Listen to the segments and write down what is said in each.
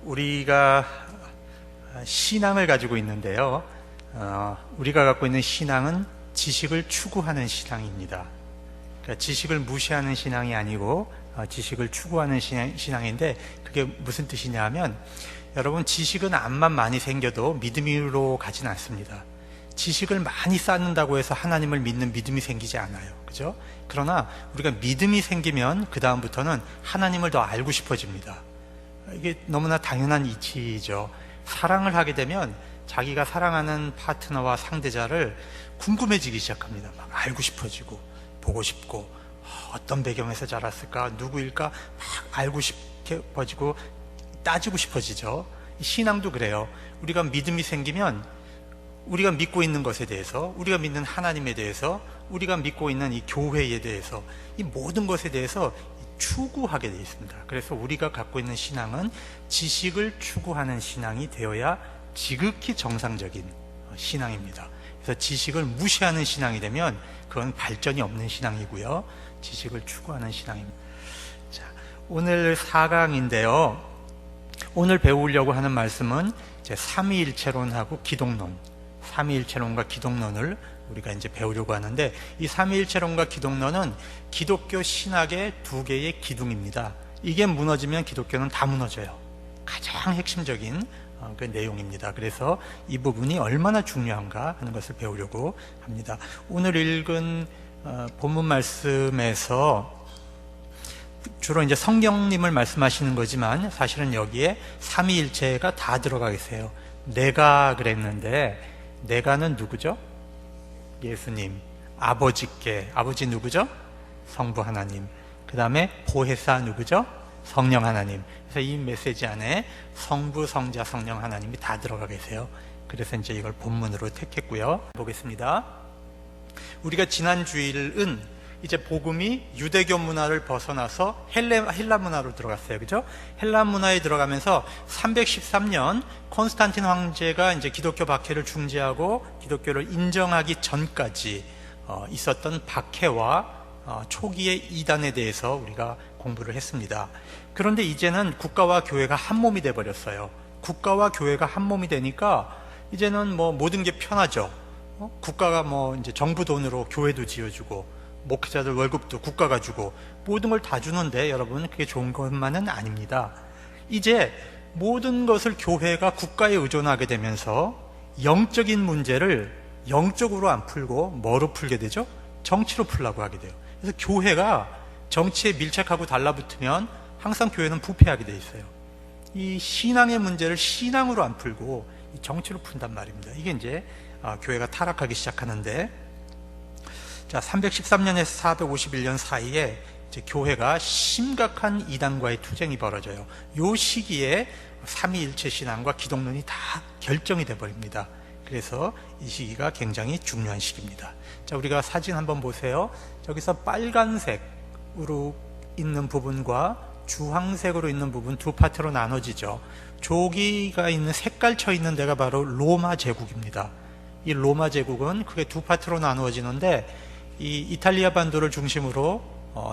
우리가 신앙을 가지고 있는데요. 우리가 갖고 있는 신앙은 지식을 추구하는 신앙입니다. 그러니까 지식을 무시하는 신앙이 아니고 지식을 추구하는 신앙인데, 그게 무슨 뜻이냐 하면, 여러분, 지식은 암만 많이 생겨도 믿음으로 가진 않습니다. 지식을 많이 쌓는다고 해서 하나님을 믿는 믿음이 생기지 않아요. 그죠? 그러나 우리가 믿음이 생기면 그 다음부터는 하나님을 더 알고 싶어집니다. 이게 너무나 당연한 이치죠. 사랑을 하게 되면 자기가 사랑하는 파트너와 상대자를 궁금해지기 시작합니다. 막 알고 싶어지고, 보고 싶고, 어떤 배경에서 자랐을까, 누구일까, 막 알고 싶어지고, 따지고 싶어지죠. 신앙도 그래요. 우리가 믿음이 생기면 우리가 믿고 있는 것에 대해서, 우리가 믿는 하나님에 대해서, 우리가 믿고 있는 이 교회에 대해서, 이 모든 것에 대해서 추구하게 되어 있습니다. 그래서 우리가 갖고 있는 신앙은 지식을 추구하는 신앙이 되어야 지극히 정상적인 신앙입니다. 그래서 지식을 무시하는 신앙이 되면 그건 발전이 없는 신앙이고요. 지식을 추구하는 신앙입니다. 자, 오늘 4강인데요. 오늘 배우려고 하는 말씀은 이제 삼위일체론하고 기독론, 삼위일체론과 기독론을 우리가 이제 배우려고 하는데, 이 삼위일체론과 기독론은 기독교 신학의 두 개의 기둥입니다. 이게 무너지면 기독교는 다 무너져요. 가장 핵심적인 그 내용입니다. 그래서 이 부분이 얼마나 중요한가 하는 것을 배우려고 합니다. 오늘 읽은 본문 말씀에서 주로 이제 성경님을 말씀하시는 거지만, 사실은 여기에 삼위일체가 다 들어가 계세요. 내가 그랬는데, 내가는 누구죠? 예수님. 아버지께, 아버지 누구죠? 성부 하나님. 그 다음에 보혜사 누구죠? 성령 하나님. 그래서 이 메시지 안에 성부, 성자, 성령 하나님이 다 들어가 계세요. 그래서 이제 이걸 본문으로 택했고요. 보겠습니다. 우리가 지난 주일은 이제 복음이 유대교 문화를 벗어나서 헬라 문화로 들어갔어요. 그죠? 헬라 문화에 들어가면서 313년 콘스탄틴 황제가 이제 기독교 박해를 중지하고 기독교를 인정하기 전까지 있었던 박해와 초기의 이단에 대해서 우리가 공부를 했습니다. 그런데 이제는 국가와 교회가 한 몸이 돼 버렸어요. 국가와 교회가 한 몸이 되니까 이제는 뭐 모든 게 편하죠. 국가가 뭐 이제 정부 돈으로 교회도 지어주고, 목회자들 월급도 국가가 주고, 모든 걸 다 주는데, 여러분, 그게 좋은 것만은 아닙니다. 이제 모든 것을 교회가 국가에 의존하게 되면서 영적인 문제를 영적으로 안 풀고 뭐로 풀게 되죠? 정치로 풀려고 하게 돼요. 그래서 교회가 정치에 밀착하고 달라붙으면 항상 교회는 부패하게 돼 있어요. 이 신앙의 문제를 신앙으로 안 풀고 정치로 푼단 말입니다. 이게 이제 교회가 타락하기 시작하는데, 자, 313년에서 451년 사이에 이제 교회가 심각한 이단과의 투쟁이 벌어져요. 이 시기에 삼위일체 신앙과 기독론이 다 결정이 돼 버립니다. 그래서 이 시기가 굉장히 중요한 시기입니다. 자, 우리가 사진 한번 보세요. 저기서 빨간색으로 있는 부분과 주황색으로 있는 부분 두 파트로 나눠지죠. 조기가 있는 색깔 쳐 있는 데가 바로 로마 제국입니다. 이 로마 제국은 크게 두 파트로 나누어지는데, 이 이탈리아 반도를 중심으로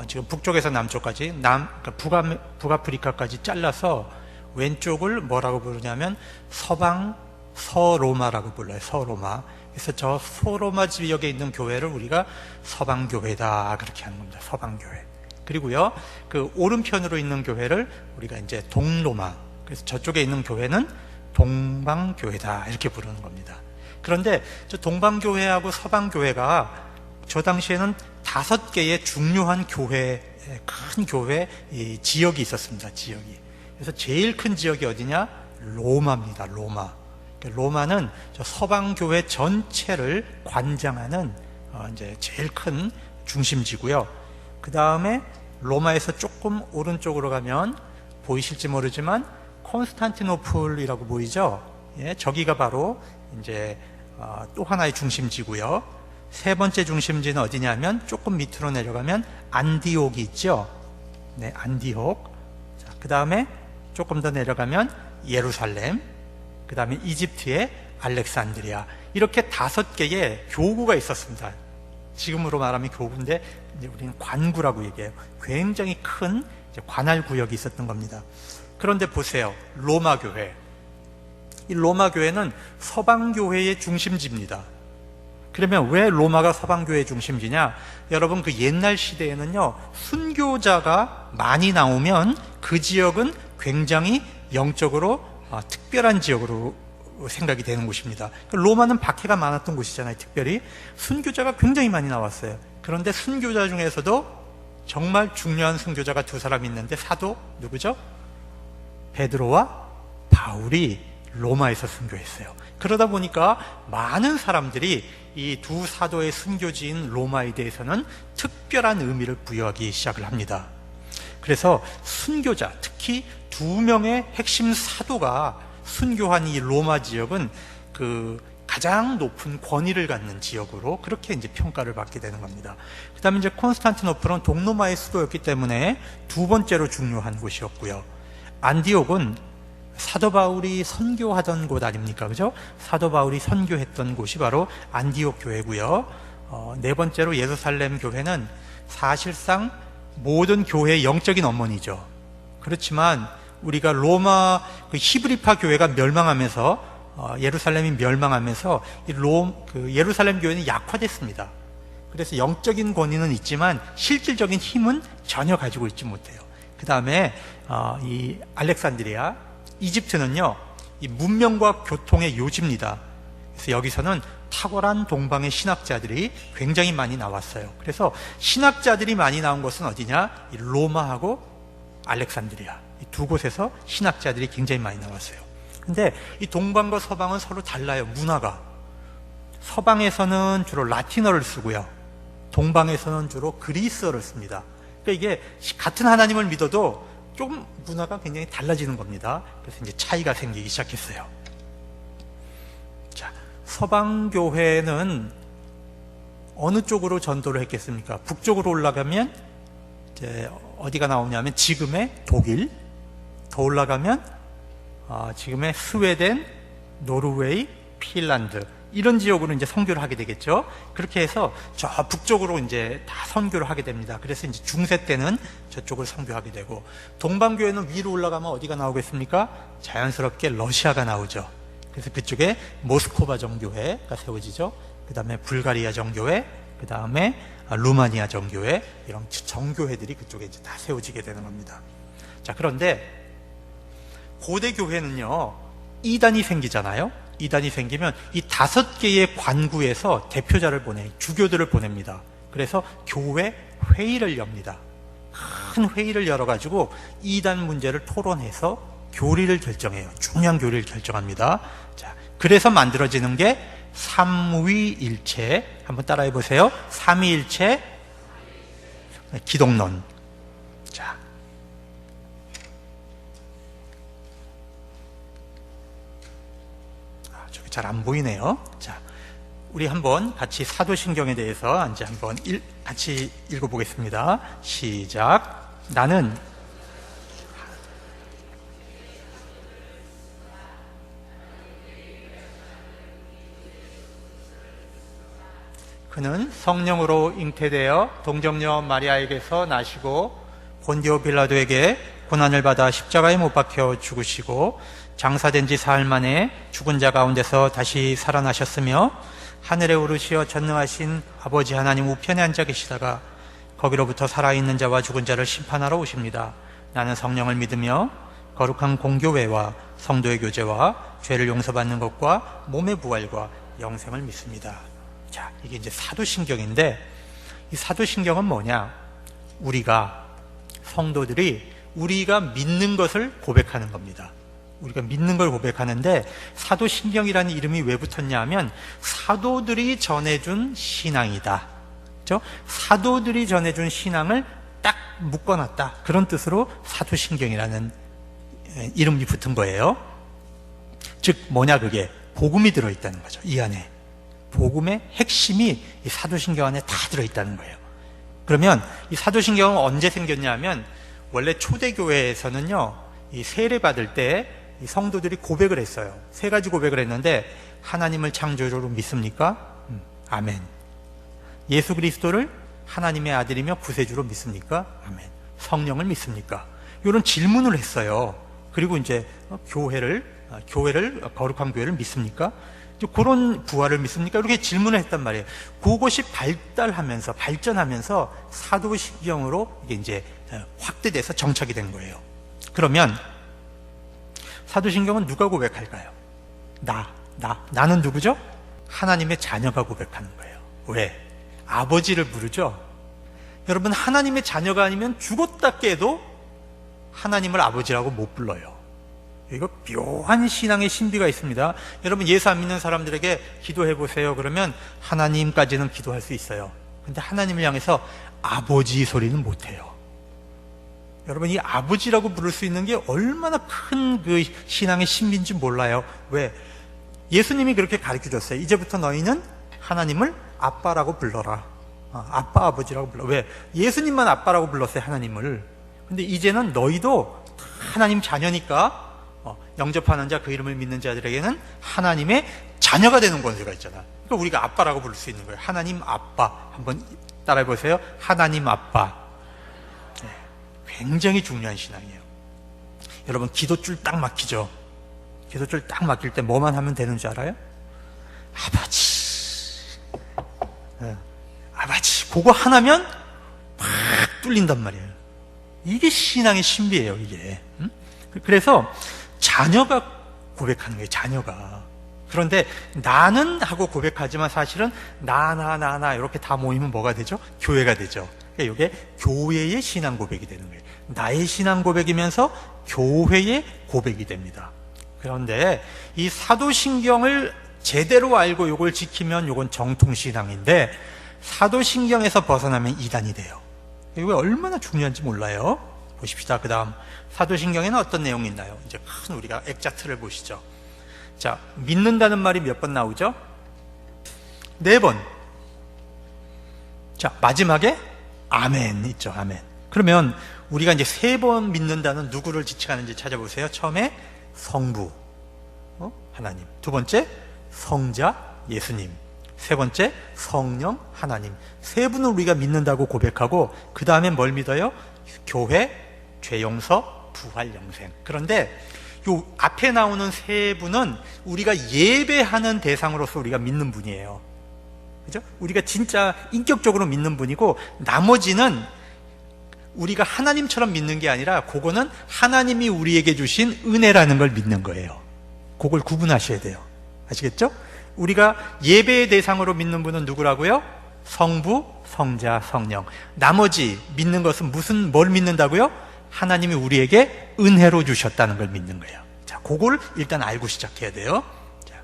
지금 북쪽에서 남쪽까지 그러니까 북아프리카까지 잘라서 왼쪽을 뭐라고 부르냐면 서로마라고 불러요. 서로마. 그래서 저 서로마 지역에 있는 교회를 우리가 서방교회다 그렇게 하는 겁니다. 서방교회. 그리고요, 그 오른편으로 있는 교회를 우리가 이제 동로마, 그래서 저쪽에 있는 교회는 동방교회다 이렇게 부르는 겁니다. 그런데 저 동방교회하고 서방교회가 저 당시에는 5개의 중요한 교회, 큰 교회 지역이 있었습니다. 지역이. 그래서 제일 큰 지역이 어디냐? 로마입니다. 로마. 로마는 저 서방교회 전체를 관장하는 이제 제일 큰 중심지고요. 그 다음에 로마에서 조금 오른쪽으로 가면 보이실지 모르지만 콘스탄티노플이라고 보이죠? 예, 저기가 바로 이제 또 하나의 중심지고요. 세 번째 중심지는 어디냐면 조금 밑으로 내려가면 안디옥이 있죠. 네, 안디옥. 자, 그 다음에 조금 더 내려가면 예루살렘. 그 다음에 이집트의 알렉산드리아. 이렇게 5개의 교구가 있었습니다. 지금으로 말하면 교구인데 이제 우리는 관구라고 얘기해요. 굉장히 큰 관할 구역이 있었던 겁니다. 그런데 보세요. 로마 교회. 이 로마 교회는 서방 교회의 중심지입니다. 그러면 왜 로마가 서방 교회의 중심지냐? 여러분, 그 옛날 시대에는요, 순교자가 많이 나오면 그 지역은 굉장히 영적으로 특별한 지역으로 생각이 되는 곳입니다. 로마는 박해가 많았던 곳이잖아요. 특별히 순교자가 굉장히 많이 나왔어요. 그런데 순교자 중에서도 정말 중요한 순교자가 두 사람 있는데, 사도 누구죠? 베드로와 바울이 로마에서 순교했어요. 그러다 보니까 많은 사람들이 이 두 사도의 순교지인 로마에 대해서는 특별한 의미를 부여하기 시작을 합니다. 그래서 순교자, 특히 두 명의 핵심 사도가 순교한 이 로마 지역은 그 가장 높은 권위를 갖는 지역으로 그렇게 이제 평가를 받게 되는 겁니다. 그 다음에 이제 콘스탄티노플은 동로마의 수도였기 때문에 두 번째로 중요한 곳이었고요. 안디옥은 사도 바울이 선교하던 곳 아닙니까? 그죠? 사도 바울이 선교했던 곳이 바로 안디옥 교회고요. 네 번째로 예루살렘 교회는 사실상 모든 교회의 영적인 어머니죠. 그렇지만 우리가 로마 그 히브리파 교회가 멸망하면서 예루살렘이 멸망하면서 예루살렘 교회는 약화됐습니다. 그래서 영적인 권위는 있지만 실질적인 힘은 전혀 가지고 있지 못해요. 그 다음에 이 알렉산드리아, 이집트는요, 이 문명과 교통의 요지입니다. 그래서 여기서는 탁월한 동방의 신학자들이 굉장히 많이 나왔어요. 그래서 신학자들이 많이 나온 곳은 어디냐? 이 로마하고 알렉산드리아, 이 두 곳에서 신학자들이 굉장히 많이 나왔어요. 근데 이 동방과 서방은 서로 달라요. 문화가. 서방에서는 주로 라틴어를 쓰고요, 동방에서는 주로 그리스어를 씁니다. 그러니까 이게 같은 하나님을 믿어도 조금 문화가 굉장히 달라지는 겁니다. 그래서 이제 차이가 생기기 시작했어요. 자, 서방 교회는 어느 쪽으로 전도를 했겠습니까? 북쪽으로 올라가면 이제 어디가 나오냐면 지금의 독일, 더 올라가면 지금의 스웨덴, 노르웨이, 핀란드, 이런 지역으로 이제 선교를 하게 되겠죠. 그렇게 해서 저 북쪽으로 이제 다 선교를 하게 됩니다. 그래서 이제 중세 때는 저쪽을 선교하게 되고, 동방교회는 위로 올라가면 어디가 나오겠습니까? 자연스럽게 러시아가 나오죠. 그래서 그쪽에 모스코바 정교회가 세워지죠. 그 다음에 불가리아 정교회, 그 다음에 루마니아 정교회, 이런 정교회들이 그쪽에 이제 다 세워지게 되는 겁니다. 자, 그런데 고대 교회는요, 이단이 생기잖아요. 이단이 생기면 이 5개의 관구에서 대표자를 주교들을 보냅니다. 그래서 교회 회의를 엽니다. 큰 회의를 열어가지고 이단 문제를 토론해서 교리를 결정해요. 중요한 교리를 결정합니다. 자, 그래서 만들어지는 게 삼위일체. 한번 따라해 보세요. 삼위일체 기독론. 자, 잘 안 보이네요. 자, 우리 한번 같이 사도신경에 대해서 이제 한번 같이 읽어보겠습니다. 시작. 나는 그는 성령으로 잉태되어 동정녀 마리아에게서 나시고 본디오 빌라도에게 고난을 받아 십자가에 못 박혀 죽으시고 장사된 지 사흘 만에 죽은 자 가운데서 다시 살아나셨으며 하늘에 오르시어 전능하신 아버지 하나님 우편에 앉아 계시다가 거기로부터 살아있는 자와 죽은 자를 심판하러 오십니다. 나는 성령을 믿으며 거룩한 공교회와 성도의 교제와 죄를 용서받는 것과 몸의 부활과 영생을 믿습니다. 자, 이게 이제 사도신경인데, 이 사도신경은 뭐냐? 우리가 성도들이 우리가 믿는 것을 고백하는 겁니다. 우리가 믿는 걸 고백하는데, 사도신경이라는 이름이 왜 붙었냐 하면 사도들이 전해준 신앙이다. 그렇죠? 사도들이 전해준 신앙을 딱 묶어놨다. 그런 뜻으로 사도신경이라는 이름이 붙은 거예요. 즉 뭐냐, 그게 복음이 들어있다는 거죠. 이 안에 복음의 핵심이 이 사도신경 안에 다 들어있다는 거예요. 그러면 이 사도신경은 언제 생겼냐 하면, 원래 초대교회에서는요, 이 세례 받을 때 이 성도들이 고백을 했어요. 3가지 고백을 했는데, 하나님을 창조주로 믿습니까? 아멘. 예수 그리스도를 하나님의 아들이며 구세주로 믿습니까? 아멘. 성령을 믿습니까? 이런 질문을 했어요. 그리고 이제 교회를 거룩한 교회를 믿습니까? 이제 그런 부활을 믿습니까? 이렇게 질문을 했단 말이에요. 그것이 발전하면서 사도신경으로 이게 이제 확대돼서 정착이 된 거예요. 그러면 사도신경은 누가 고백할까요? 나는 누구죠? 하나님의 자녀가 고백하는 거예요. 왜? 아버지를 부르죠. 여러분, 하나님의 자녀가 아니면 죽었다 깨도 하나님을 아버지라고 못 불러요. 이거 묘한 신앙의 신비가 있습니다. 여러분, 예수 안 믿는 사람들에게 기도해 보세요. 그러면 하나님까지는 기도할 수 있어요. 근데 하나님을 향해서 아버지 소리는 못 해요. 여러분, 이 아버지라고 부를 수 있는 게 얼마나 큰 그 신앙의 신비인지 몰라요. 왜? 예수님이 그렇게 가르쳐 줬어요. 이제부터 너희는 하나님을 아빠라고 불러라. 아빠, 아버지라고 불러. 왜? 예수님만 아빠라고 불렀어요, 하나님을. 근데 이제는 너희도 하나님 자녀니까 영접하는 자, 그 이름을 믿는 자들에게는 하나님의 자녀가 되는 권세가 있잖아. 그러니까 우리가 아빠라고 부를 수 있는 거예요. 하나님 아빠. 한번 따라해 보세요. 하나님 아빠. 네, 굉장히 중요한 신앙이에요. 여러분, 기도줄 딱 막히죠. 기도줄 딱 막힐 때 뭐만 하면 되는 줄 알아요? 아버지. 네, 아버지. 그거 하나면 팍 뚫린단 말이에요. 이게 신앙의 신비예요, 이게. 그래서 자녀가 고백하는 거예요, 자녀가. 그런데 나는 하고 고백하지만 사실은 나 이렇게 다 모이면 뭐가 되죠? 교회가 되죠. 그러니까 이게 교회의 신앙 고백이 되는 거예요. 나의 신앙 고백이면서 교회의 고백이 됩니다. 그런데 이 사도신경을 제대로 알고 이걸 지키면 이건 정통신앙인데, 사도신경에서 벗어나면 이단이 돼요. 이게 얼마나 중요한지 몰라요. 보십시다. 그 다음 사도신경에는 어떤 내용이 있나요? 이제 큰 우리가 액자트를 보시죠. 자, 믿는다는 말이 몇 번 나오죠? 4번. 자, 마지막에 아멘 있죠. 아멘. 그러면 우리가 이제 3번 믿는다는 누구를 지칭하는지 찾아보세요. 처음에 성부, 하나님. 두 번째 성자, 예수님. 세 번째 성령, 하나님. 3분을 우리가 믿는다고 고백하고, 그 다음에 뭘 믿어요? 교회, 죄용서, 부활, 영생. 그런데 요 앞에 나오는 3분은 우리가 예배하는 대상으로서 우리가 믿는 분이에요. 그죠? 우리가 진짜 인격적으로 믿는 분이고, 나머지는 우리가 하나님처럼 믿는 게 아니라 그거는 하나님이 우리에게 주신 은혜라는 걸 믿는 거예요. 그걸 구분하셔야 돼요. 아시겠죠? 우리가 예배의 대상으로 믿는 분은 누구라고요? 성부, 성자, 성령. 나머지 믿는 것은 뭘 믿는다고요? 하나님이 우리에게 은혜로 주셨다는 걸 믿는 거예요. 자, 그걸 일단 알고 시작해야 돼요. 자,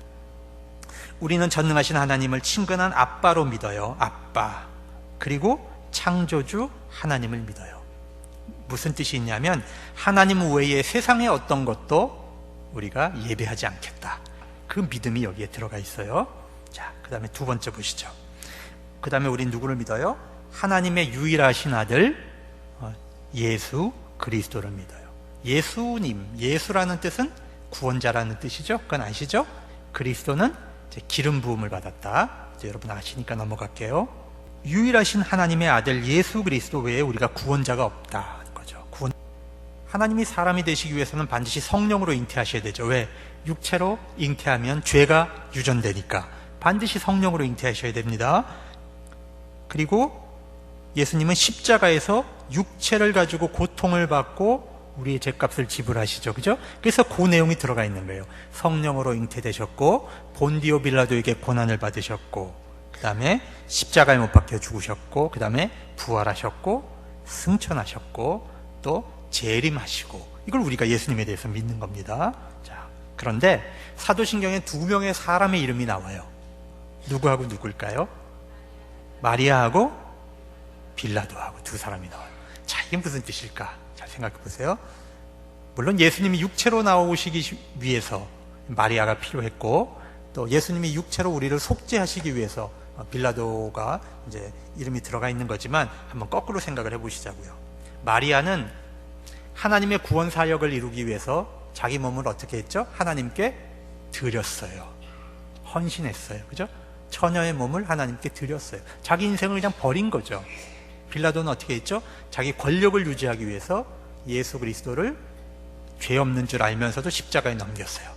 우리는 전능하신 하나님을 친근한 아빠로 믿어요. 아빠. 그리고 창조주 하나님을 믿어요. 무슨 뜻이 있냐면, 하나님 외에 세상의 어떤 것도 우리가 예배하지 않겠다. 그 믿음이 여기에 들어가 있어요. 자, 그 다음에 두 번째 보시죠. 그 다음에 우린 누구를 믿어요? 하나님의 유일하신 아들 예수 그리스도를 믿어요. 예수님, 예수라는 뜻은 구원자라는 뜻이죠. 그건 아시죠? 그리스도는 이제 기름 부음을 받았다. 이제 여러분 아시니까 넘어갈게요. 유일하신 하나님의 아들 예수 그리스도 외에 우리가 구원자가 없다는 거죠. 하나님이 사람이 되시기 위해서는 반드시 성령으로 잉태하셔야 되죠. 왜? 육체로 잉태하면 죄가 유전되니까 반드시 성령으로 잉태하셔야 됩니다. 그리고 예수님은 십자가에서 육체를 가지고 고통을 받고 우리의 죄값을 지불하시죠. 그죠? 그래서 그 내용이 들어가 있는 거예요. 성령으로 잉태되셨고, 본디오 빌라도에게 고난을 받으셨고, 그 다음에 십자가에 못 박혀 죽으셨고, 그 다음에 부활하셨고, 승천하셨고, 또 재림하시고, 이걸 우리가 예수님에 대해서 믿는 겁니다. 자, 그런데 사도신경에 2명의 사람의 이름이 나와요. 누구하고 누굴까요? 마리아하고 빌라도하고 2 사람이 나와요. 자, 이게 무슨 뜻일까? 잘 생각해 보세요. 물론 예수님이 육체로 나오시기 위해서 마리아가 필요했고, 또 예수님이 육체로 우리를 속죄하시기 위해서 빌라도가 이제 이름이 들어가 있는 거지만, 한번 거꾸로 생각을 해보시자고요. 마리아는 하나님의 구원 사역을 이루기 위해서 자기 몸을 어떻게 했죠? 하나님께 드렸어요. 헌신했어요. 그죠? 처녀의 몸을 하나님께 드렸어요. 자기 인생을 그냥 버린 거죠. 빌라도는 어떻게 했죠? 자기 권력을 유지하기 위해서 예수 그리스도를 죄 없는 줄 알면서도 십자가에 넘겼어요.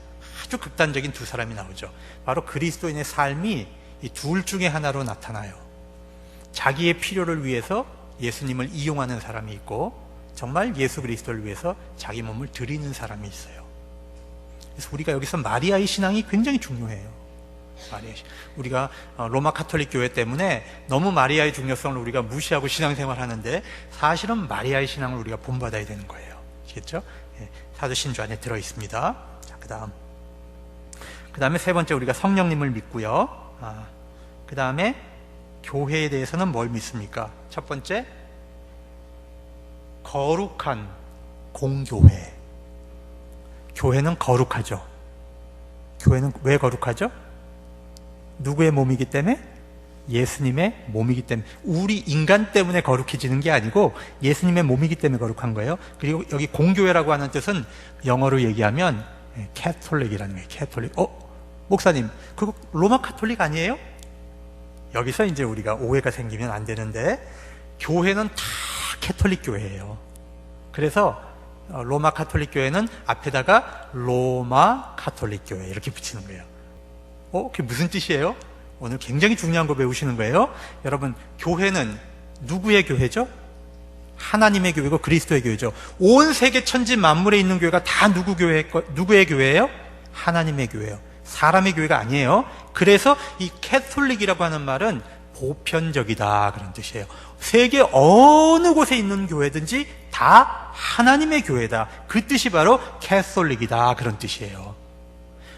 아주 극단적인 두 사람이 나오죠. 바로 그리스도인의 삶이 이 둘 중에 하나로 나타나요. 자기의 필요를 위해서 예수님을 이용하는 사람이 있고, 정말 예수 그리스도를 위해서 자기 몸을 드리는 사람이 있어요. 그래서 우리가 여기서 마리아의 신앙이 굉장히 중요해요. 우리가 로마 카톨릭 교회 때문에 너무 마리아의 중요성을 우리가 무시하고 신앙생활 하는데, 사실은 마리아의 신앙을 우리가 본받아야 되는 거예요. 아시겠죠? 사도신조 안에 들어있습니다. 자, 그 다음에 세 번째, 우리가 성령님을 믿고요. 그 다음에 교회에 대해서는 뭘 믿습니까? 첫 번째, 거룩한 공교회. 교회는 거룩하죠. 교회는 왜 거룩하죠? 누구의 몸이기 때문에? 예수님의 몸이기 때문에. 우리 인간 때문에 거룩해지는 게 아니고 예수님의 몸이기 때문에 거룩한 거예요. 그리고 여기 공교회라고 하는 뜻은 영어로 얘기하면 캐톨릭이라는 거예요. 캐톨릭. 목사님, 그거 로마 카톨릭 아니에요? 여기서 이제 우리가 오해가 생기면 안 되는데, 교회는 다 캐톨릭 교회예요. 그래서 로마 카톨릭 교회는 앞에다가 로마 카톨릭 교회 이렇게 붙이는 거예요. 그게 무슨 뜻이에요? 오늘 굉장히 중요한 거 배우시는 거예요. 여러분, 교회는 누구의 교회죠? 하나님의 교회고 그리스도의 교회죠. 온 세계 천지 만물에 있는 교회가 다 누구의 교회예요? 하나님의 교회예요. 사람의 교회가 아니에요. 그래서 이 캐톨릭이라고 하는 말은 보편적이다, 그런 뜻이에요. 세계 어느 곳에 있는 교회든지 다 하나님의 교회다, 그 뜻이 바로 캐톨릭이다, 그런 뜻이에요.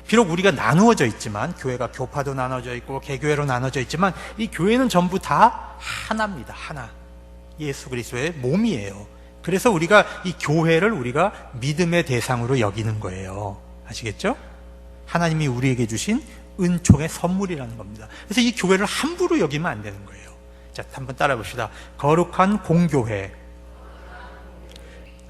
비록 우리가 나누어져 있지만, 교회가 교파도 나눠져 있고 개교회로 나눠져 있지만, 이 교회는 전부 다 하나입니다. 하나. 예수 그리스도의 몸이에요. 그래서 우리가 이 교회를 우리가 믿음의 대상으로 여기는 거예요. 아시겠죠? 하나님이 우리에게 주신 은총의 선물이라는 겁니다. 그래서 이 교회를 함부로 여기면 안 되는 거예요. 자, 한번 따라 봅시다. 거룩한 공교회.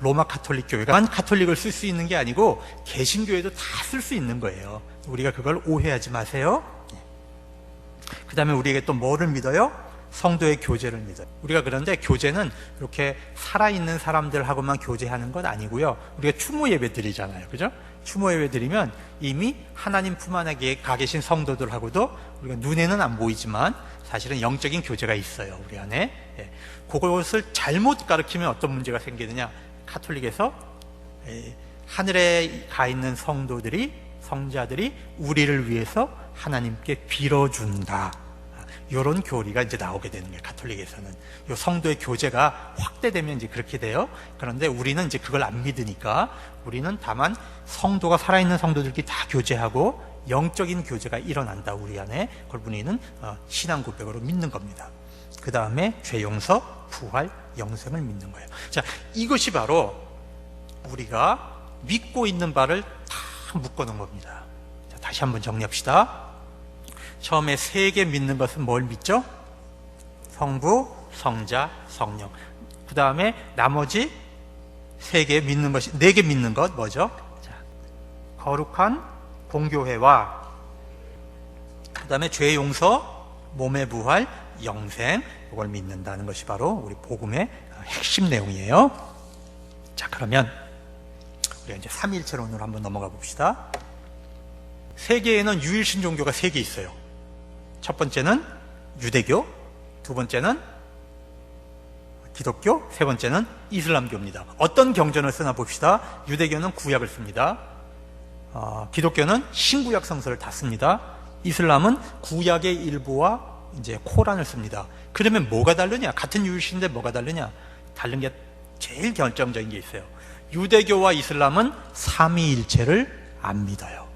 로마 카톨릭 교회만 카톨릭을 쓸 수 있는 게 아니고 개신교회도 다 쓸 수 있는 거예요. 우리가 그걸 오해하지 마세요. 그 다음에 우리에게 또 뭐를 믿어요? 성도의 교제를 믿어요. 우리가 그런데 교제는 이렇게 살아있는 사람들하고만 교제하는 건 아니고요. 우리가 추모 예배 드리잖아요. 그죠? 추모 예배 드리면 이미 하나님 품 안에 가 계신 성도들하고도 우리가 눈에는 안 보이지만 사실은 영적인 교제가 있어요. 우리 안에. 그것을 잘못 가르치면 어떤 문제가 생기느냐? 카톨릭에서 하늘에 가 있는 성자들이 우리를 위해서 하나님께 빌어준다, 이런 교리가 이제 나오게 되는 거예요. 카톨릭에서는 이 성도의 교제가 확대되면 이제 그렇게 돼요. 그런데 우리는 이제 그걸 안 믿으니까 우리는 다만 성도가, 살아있는 성도들끼리 다 교제하고 영적인 교제가 일어난다, 우리 안에. 그걸 우리는 신앙 고백으로 믿는 겁니다. 그 다음에 죄 용서, 부활, 영생을 믿는 거예요. 자, 이것이 바로 우리가 믿고 있는 바를 다 묶어놓은 겁니다. 자, 다시 한번 정리합시다. 처음에 세 개 믿는 것은 뭘 믿죠? 성부, 성자, 성령. 그 다음에 나머지 세 개 믿는 것이, 네 개 믿는 것 뭐죠? 자, 거룩한 공교회와 그 다음에 죄 용서, 몸의 부활, 영생, 이걸 믿는다는 것이 바로 우리 복음의 핵심 내용이에요. 자, 그러면 우리가 이제 삼위일체론으로 한번 넘어가 봅시다. 세계에는 유일신 종교가 세 개 있어요. 첫 번째는 유대교, 두 번째는 기독교, 세 번째는 이슬람교입니다. 어떤 경전을 쓰나 봅시다. 유대교는 구약을 씁니다. 기독교는 신구약 성서를 다 씁니다. 이슬람은 구약의 일부와 이제 코란을 씁니다. 그러면 뭐가 다르냐? 같은 유일신인데 뭐가 다르냐? 다른 게 제일 결정적인 게 있어요. 유대교와 이슬람은 삼위일체를 안 믿어요.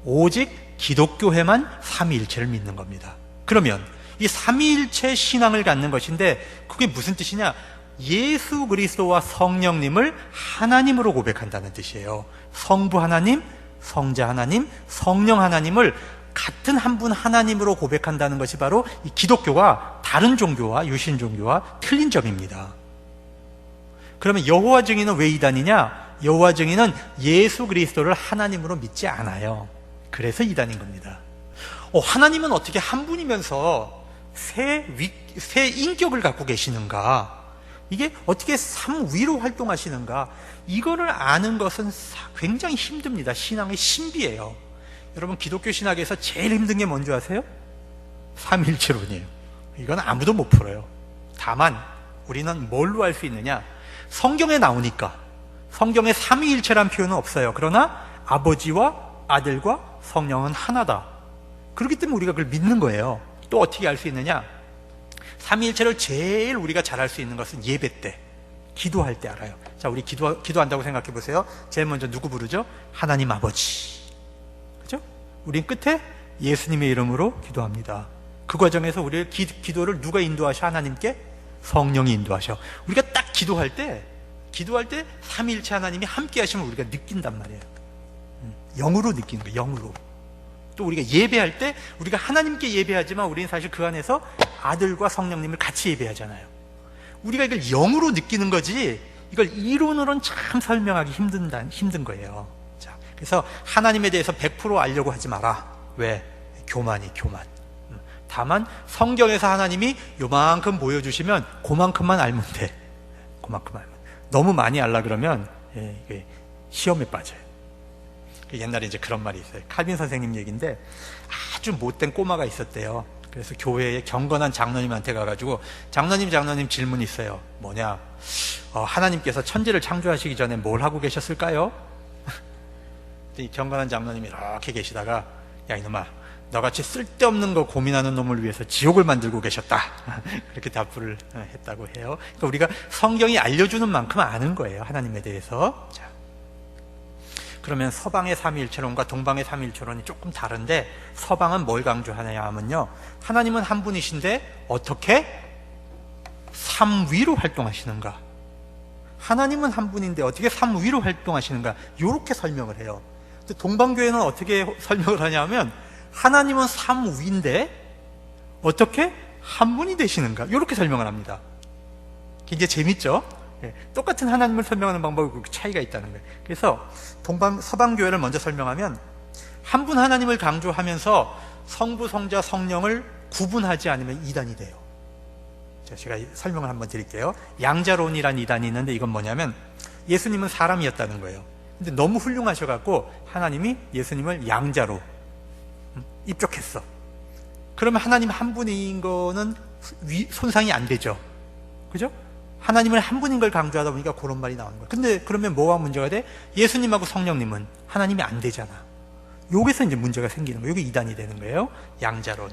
오직 기독교회만 삼위일체를 믿는 겁니다. 그러면 이 삼위일체 신앙을 갖는 것인데 그게 무슨 뜻이냐? 예수 그리스도와 성령님을 하나님으로 고백한다는 뜻이에요. 성부 하나님, 성자 하나님, 성령 하나님을 같은 한 분 하나님으로 고백한다는 것이 바로 이 기독교가 다른 종교와 유신 종교와 틀린 점입니다. 그러면 여호와 증인은 왜 이단이냐? 여호와 증인은 예수 그리스도를 하나님으로 믿지 않아요. 그래서 이단인 겁니다. 하나님은 어떻게 한 분이면서 세 인격을 갖고 계시는가? 이게 어떻게 삼위로 활동하시는가, 이거를 아는 것은 굉장히 힘듭니다. 신앙의 신비예요. 여러분, 기독교 신학에서 제일 힘든 게 뭔지 아세요? 삼위일체론이에요. 이건 아무도 못 풀어요. 다만 우리는 뭘로 알 수 있느냐, 성경에 나오니까. 성경에 삼위일체란 표현은 없어요. 그러나 아버지와 아들과 성령은 하나다. 그렇기 때문에 우리가 그걸 믿는 거예요. 또 어떻게 알 수 있느냐, 삼위일체를 제일 우리가 잘 알 수 있는 것은 예배 때, 기도할 때 알아요. 자, 우리 기도한다고 생각해 보세요. 제일 먼저 누구 부르죠? 하나님 아버지. 그죠? 우린 끝에 예수님의 이름으로 기도합니다. 그 과정에서 우리의 기도를 누가 인도하셔? 하나님께 성령이 인도하셔. 우리가 딱 기도할 때 삼위일체 하나님이 함께 하시면 우리가 느낀단 말이에요. 영으로 느끼는 거예요. 영으로. 또 우리가 예배할 때 우리가 하나님께 예배하지만 우리는 사실 그 안에서 아들과 성령님을 같이 예배하잖아요. 우리가 이걸 영으로 느끼는 거지, 이걸 이론으로는 참 설명하기 힘든 거예요. 자, 그래서 하나님에 대해서 100% 알려고 하지 마라. 왜? 교만. 다만 성경에서 하나님이 요만큼 보여주시면 그만큼만 알면 돼. 그만큼 알면. 너무 많이 알라 그러면 이게 시험에 빠져요. 옛날에 이제 그런 말이 있어요. 칼빈 선생님 얘기인데, 아주 못된 꼬마가 있었대요. 그래서 교회에 경건한 장로님한테 가가지고, 장로님 질문이 있어요. 뭐냐, 하나님께서 천지를 창조하시기 전에 뭘 하고 계셨을까요? 이 경건한 장로님이 이렇게 계시다가, 야 이놈아, 너같이 쓸데없는 거 고민하는 놈을 위해서 지옥을 만들고 계셨다. 그렇게 답을 했다고 해요. 그러니까 우리가 성경이 알려주는 만큼 아는 거예요, 하나님에 대해서. 자, 그러면 서방의 삼위일체론과 동방의 삼위일체론이 조금 다른데, 서방은 뭘 강조하느냐 하면요, 하나님은 한 분이신데 어떻게 삼위로 활동하시는가, 하나님은 한 분인데 어떻게 삼위로 활동하시는가, 이렇게 설명을 해요. 근데 동방교회는 어떻게 설명을 하냐면, 하나님은 삼위인데 어떻게 한 분이 되시는가, 이렇게 설명을 합니다. 굉장히 재밌죠? 똑같은 하나님을 설명하는 방법이 그렇게 차이가 있다는 거예요. 그래서 서방교회를 먼저 설명하면, 한 분 하나님을 강조하면서 성부, 성자, 성령을 구분하지 않으면 이단이 돼요. 제가 설명을 한번 드릴게요. 양자론이라는 이단이 있는데, 이건 뭐냐면 예수님은 사람이었다는 거예요. 근데 너무 훌륭하셔갖고 하나님이 예수님을 양자로 입적했어. 그러면 하나님 한 분인 거는 손상이 안 되죠. 그죠? 하나님을 한 분인 걸 강조하다 보니까 그런 말이 나오는 거예요. 근데 그러면 뭐가 문제가 돼? 예수님하고 성령님은 하나님이 안 되잖아. 여기서 이제 문제가 생기는 거예요. 이게 이단이 되는 거예요. 양자론.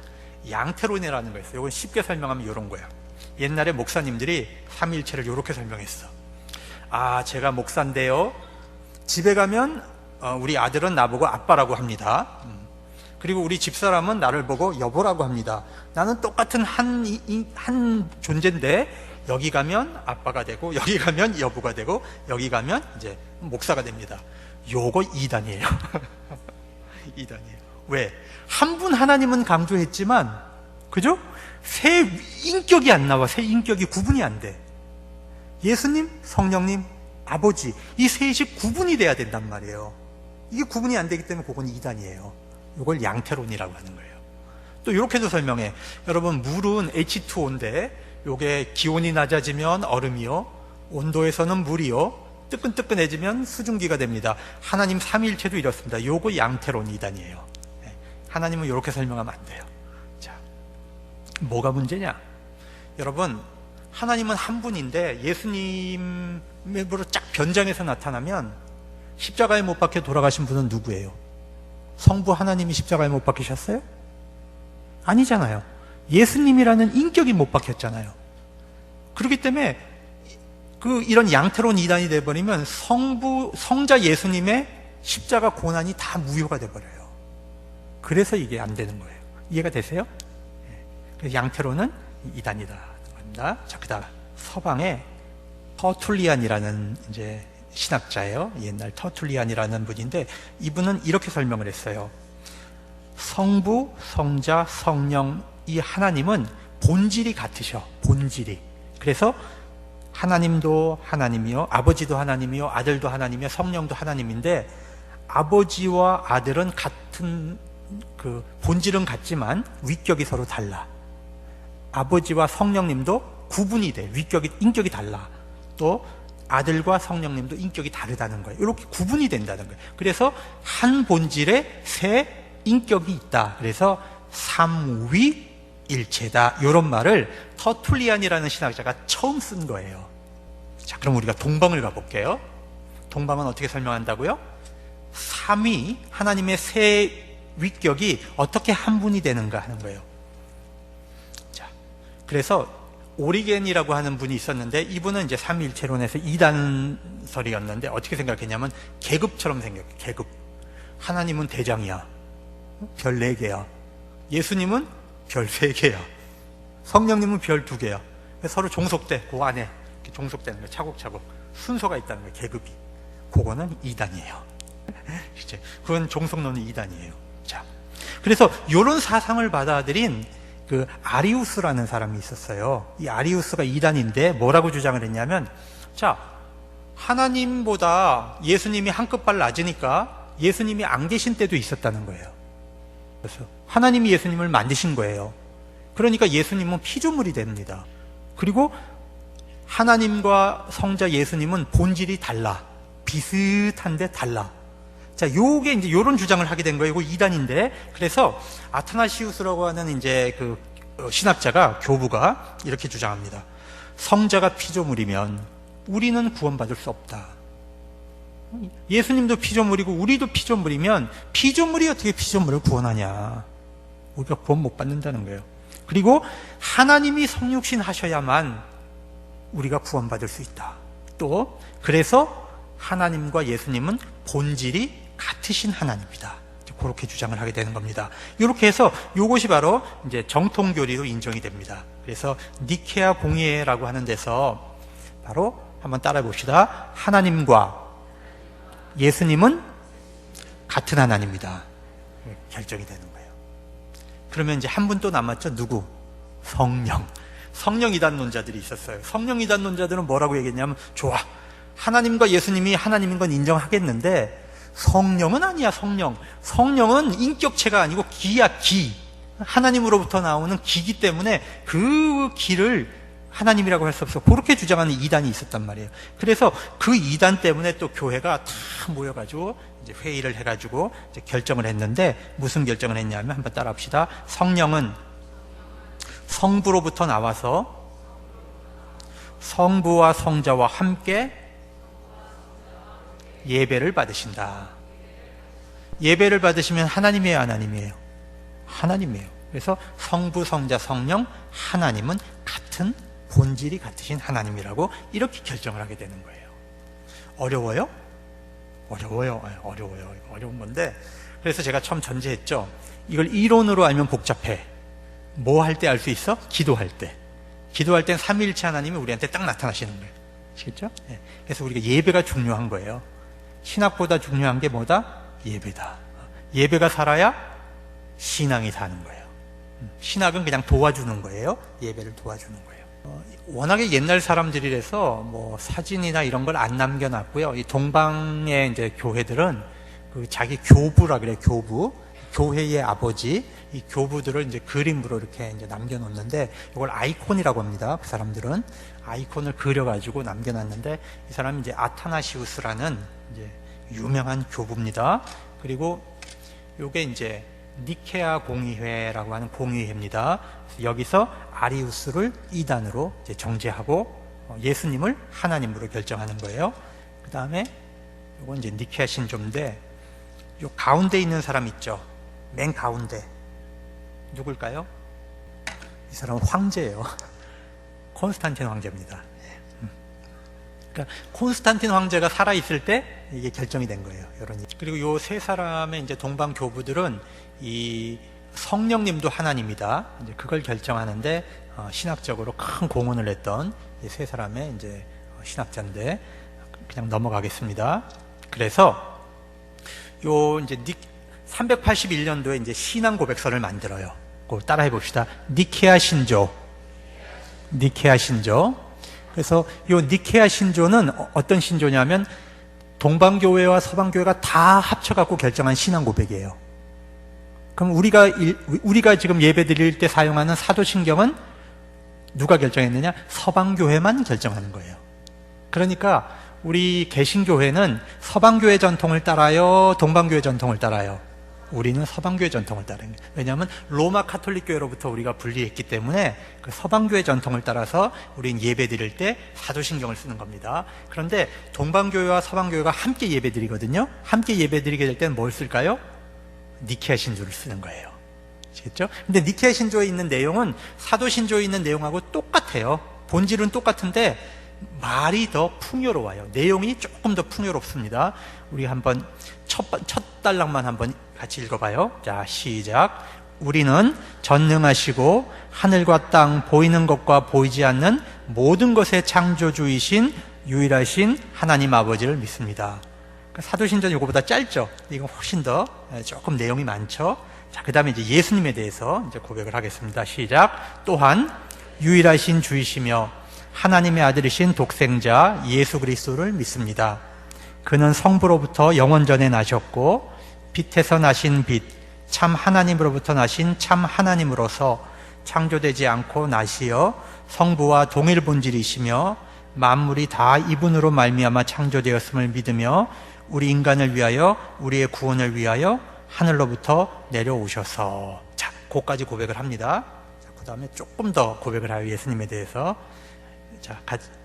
양태론이라는 거 있어요. 이건 쉽게 설명하면 이런 거야. 옛날에 목사님들이 삼위일체를 이렇게 설명했어. 아, 제가 목사인데요, 집에 가면 우리 아들은 나보고 아빠라고 합니다. 그리고 우리 집사람은 나를 보고 여보라고 합니다. 나는 똑같은 한 존재인데, 여기 가면 아빠가 되고, 여기 가면 여보가 되고, 여기 가면 이제 목사가 됩니다. 요거 이단이에요. 이단이에요. 왜? 한 분 하나님은 강조했지만, 그죠? 세 인격이 안 나와. 세 인격이 구분이 안 돼. 예수님, 성령님, 아버지, 이 셋이 구분이 돼야 된단 말이에요. 이게 구분이 안 되기 때문에 그건 이단이에요. 이걸 양태론이라고 하는 거예요. 또 이렇게도 설명해. 여러분, 물은 H2O인데 요게 기온이 낮아지면 얼음이요, 온도에서는 물이요, 뜨끈뜨끈해지면 수증기가 됩니다. 하나님 삼위일체도 이렇습니다. 요거 양태론 이단이에요. 하나님은 이렇게 설명하면 안 돼요. 자, 뭐가 문제냐? 여러분, 하나님은 한 분인데 예수님으로 쫙 변장해서 나타나면, 십자가에 못 박혀 돌아가신 분은 누구예요? 성부 하나님이 십자가에 못 박히셨어요? 아니잖아요. 예수님이라는 인격이 못 박혔잖아요. 그렇기 때문에 이런 양태론 이단이 돼버리면 성자 예수님의 십자가 고난이 다 무효가 돼버려요. 그래서 이게 안 되는 거예요. 이해가 되세요? 그래서 양태론은 이단이다 합니다. 자, 그다음 서방에 터툴리안이라는 이제 신학자예요. 옛날 터툴리안이라는 분인데, 이분은 이렇게 설명을 했어요. 성부, 성자, 성령, 이 하나님은 본질이 같으셔. 본질이. 그래서 하나님도 하나님이요, 아버지도 하나님이요, 아들도 하나님이요, 성령도 하나님인데, 아버지와 아들은 같은 본질은 같지만 위격이 서로 달라. 아버지와 성령님도 구분이 돼. 인격이 달라. 또 아들과 성령님도 인격이 다르다는 거예요. 이렇게 구분이 된다는 거예요. 그래서 한 본질에 세 인격이 있다. 그래서 삼위일체다. 이런 말을 터툴리안이라는 신학자가 처음 쓴 거예요. 자, 그럼 우리가 동방을 가볼게요. 동방은 어떻게 설명한다고요? 삼위, 하나님의 세 위격이 어떻게 한 분이 되는가 하는 거예요. 자, 그래서 오리겐이라고 하는 분이 있었는데, 이분은 이제 삼위일체론에서 이단설이었는데 어떻게 생각했냐면 계급처럼 생각해요. 계급. 하나님은 대장이야. 별 4개야. 예수님은 별 3개야. 성령님은 별 2개야. 서로 종속돼. 그 안에 이렇게 종속되는 거예요. 차곡차곡 순서가 있다는 거예요. 계급이. 그거는 이단이에요. 그건 종속론의 이단이에요. 자, 그래서 이런 사상을 받아들인 그 아리우스라는 사람이 있었어요. 이 아리우스가 이단인데 뭐라고 주장을 했냐면, 자, 하나님보다 예수님이 한 끗발 낮으니까 예수님이 안 계신 때도 있었다는 거예요. 그래서 하나님이 예수님을 만드신 거예요. 그러니까 예수님은 피조물이 됩니다. 그리고 하나님과 성자 예수님은 본질이 달라. 비슷한데 달라. 자, 요게 이제 요런 주장을 하게 된 거예요. 이거 이단인데. 그래서 아타나시우스라고 하는 이제 그 신학자가, 교부가 이렇게 주장합니다. 성자가 피조물이면 우리는 구원받을 수 없다. 예수님도 피조물이고 우리도 피조물이면 피조물이 어떻게 피조물을 구원하냐. 우리가 구원 못 받는다는 거예요. 그리고 하나님이 성육신 하셔야만 우리가 구원받을 수 있다. 또 그래서 하나님과 예수님은 본질이 같으신 하나님이다. 그렇게 주장을 하게 되는 겁니다. 이렇게 해서 이것이 바로 이제 정통교리로 인정이 됩니다. 그래서 니케아 공의회라고 하는 데서 바로 한번 따라해 봅시다. 하나님과 예수님은 같은 하나님이다. 결정이 되는 거예요. 그러면 이제 한 분 또 남았죠. 누구? 성령. 성령 이단론자들이 있었어요. 성령 이단론자들은 뭐라고 얘기했냐면, 좋아, 하나님과 예수님이 하나님인 건 인정하겠는데 성령은 아니야. 성령은 인격체가 아니고 기야. 기. 하나님으로부터 나오는 기기 때문에 그 기를 하나님이라고 할 수 없어. 그렇게 주장하는 이단이 있었단 말이에요. 그래서 그 이단 때문에 또 교회가 다 모여가지고 이제 회의를 해가지고 이제 결정을 했는데, 무슨 결정을 했냐면 한번 따라합시다. 성령은 성부로부터 나와서 성부와 성자와 함께 예배를 받으신다. 예배를 받으시면 하나님이에요, 하나님이에요? 하나님이에요. 그래서 성부, 성자, 성령, 하나님은 같은 본질이 같으신 하나님이라고 이렇게 결정을 하게 되는 거예요. 어려워요? 어려워요. 어려운 건데, 그래서 제가 처음 전제했죠. 이걸 이론으로 알면 복잡해. 뭐 할 때 알 수 있어? 기도할 때. 기도할 땐 삼위일체 하나님이 우리한테 딱 나타나시는 거예요. 아시겠죠? 그래서 우리가 예배가 중요한 거예요. 신학보다 중요한 게 뭐다? 예배다. 예배가 살아야 신앙이 사는 거예요. 신학은 그냥 도와주는 거예요. 예배를 도와주는 거예요. 워낙에 옛날 사람들이라서 뭐 사진이나 이런 걸 안 남겨놨고요. 이 동방의 이제 교회들은 그 자기 교부라 그래요. 교부. 교회의 아버지, 이 교부들을 이제 그림으로 이렇게 이제 남겨놓는데, 이걸 아이콘이라고 합니다. 그 사람들은 아이콘을 그려가지고 남겨놨는데, 이 사람이 이제 아타나시우스라는 이제 유명한 교부입니다. 그리고 요게 이제 니케아 공의회라고 하는 공의회입니다. 여기서 아리우스를 이단으로 이제 정죄하고 예수님을 하나님으로 결정하는 거예요. 그 다음에 요건 이제 니케아 신조인데, 요 가운데 있는 사람 있죠. 맨 가운데 누굴까요? 이 사람은 황제예요. 콘스탄틴 황제입니다. 그러니까 콘스탄틴 황제가 살아 있을 때 이게 결정이 된 거예요. 이런. 그리고 요 세 사람의 이제 동방 교부들은 이 성령님도 하나님이다. 이제 그걸 결정하는데 신학적으로 큰 공헌을 했던 이 세 사람의 이제 신학자인데, 그냥 넘어가겠습니다. 그래서 요 이제 381년도에 이제 신앙 고백서를 만들어요. 그걸 따라해 봅시다. 니케아 신조. 니케아 신조. 그래서 요 니케아 신조는 어떤 신조냐면 동방교회와 서방교회가 다 합쳐갖고 결정한 신앙 고백이에요. 그럼 우리가 지금 예배 드릴 때 사용하는 사도신경은 누가 결정했느냐? 서방교회만 결정하는 거예요. 그러니까 우리 개신교회는 서방교회 전통을 따라요? 동방교회 전통을 따라요? 우리는 서방교회 전통을 따르는 거예요. 왜냐하면 로마 카톨릭 교회로부터 우리가 분리했기 때문에 그 서방교회 전통을 따라서 우리는 예배 드릴 때 사도신경을 쓰는 겁니다. 그런데 동방교회와 서방교회가 함께 예배 드리거든요. 함께 예배 드리게 될 때는 뭘 쓸까요? 니케아 신조를 쓰는 거예요. 아시겠죠? 근데 니케아 신조에 있는 내용은 사도신조에 있는 내용하고 똑같아요. 본질은 똑같은데 말이 더 풍요로워요. 내용이 조금 더 풍요롭습니다. 우리 한번 첫 단락만 한번 같이 읽어봐요. 자, 시작. 우리는 전능하시고 하늘과 땅 보이는 것과 보이지 않는 모든 것의 창조주이신 유일하신 하나님 아버지를 믿습니다. 사도신조는 이거보다 짧죠. 이건 훨씬 더 조금 내용이 많죠. 자, 그 다음에 이제 예수님에 대해서 이제 고백을 하겠습니다. 시작. 또한 유일하신 주이시며 하나님의 아들이신 독생자 예수 그리스도를 믿습니다. 그는 성부로부터 영원전에 나셨고 빛에서 나신 빛, 참 하나님으로부터 나신 참 하나님으로서 창조되지 않고 나시어 성부와 동일 본질이시며 만물이 다 이분으로 말미암아 창조되었음을 믿으며 우리 인간을 위하여 우리의 구원을 위하여 하늘로부터 내려오셔서. 자, 그까지 고백을 합니다. 그 다음에 조금 더 고백을 하여 예수님에 대해서. 자,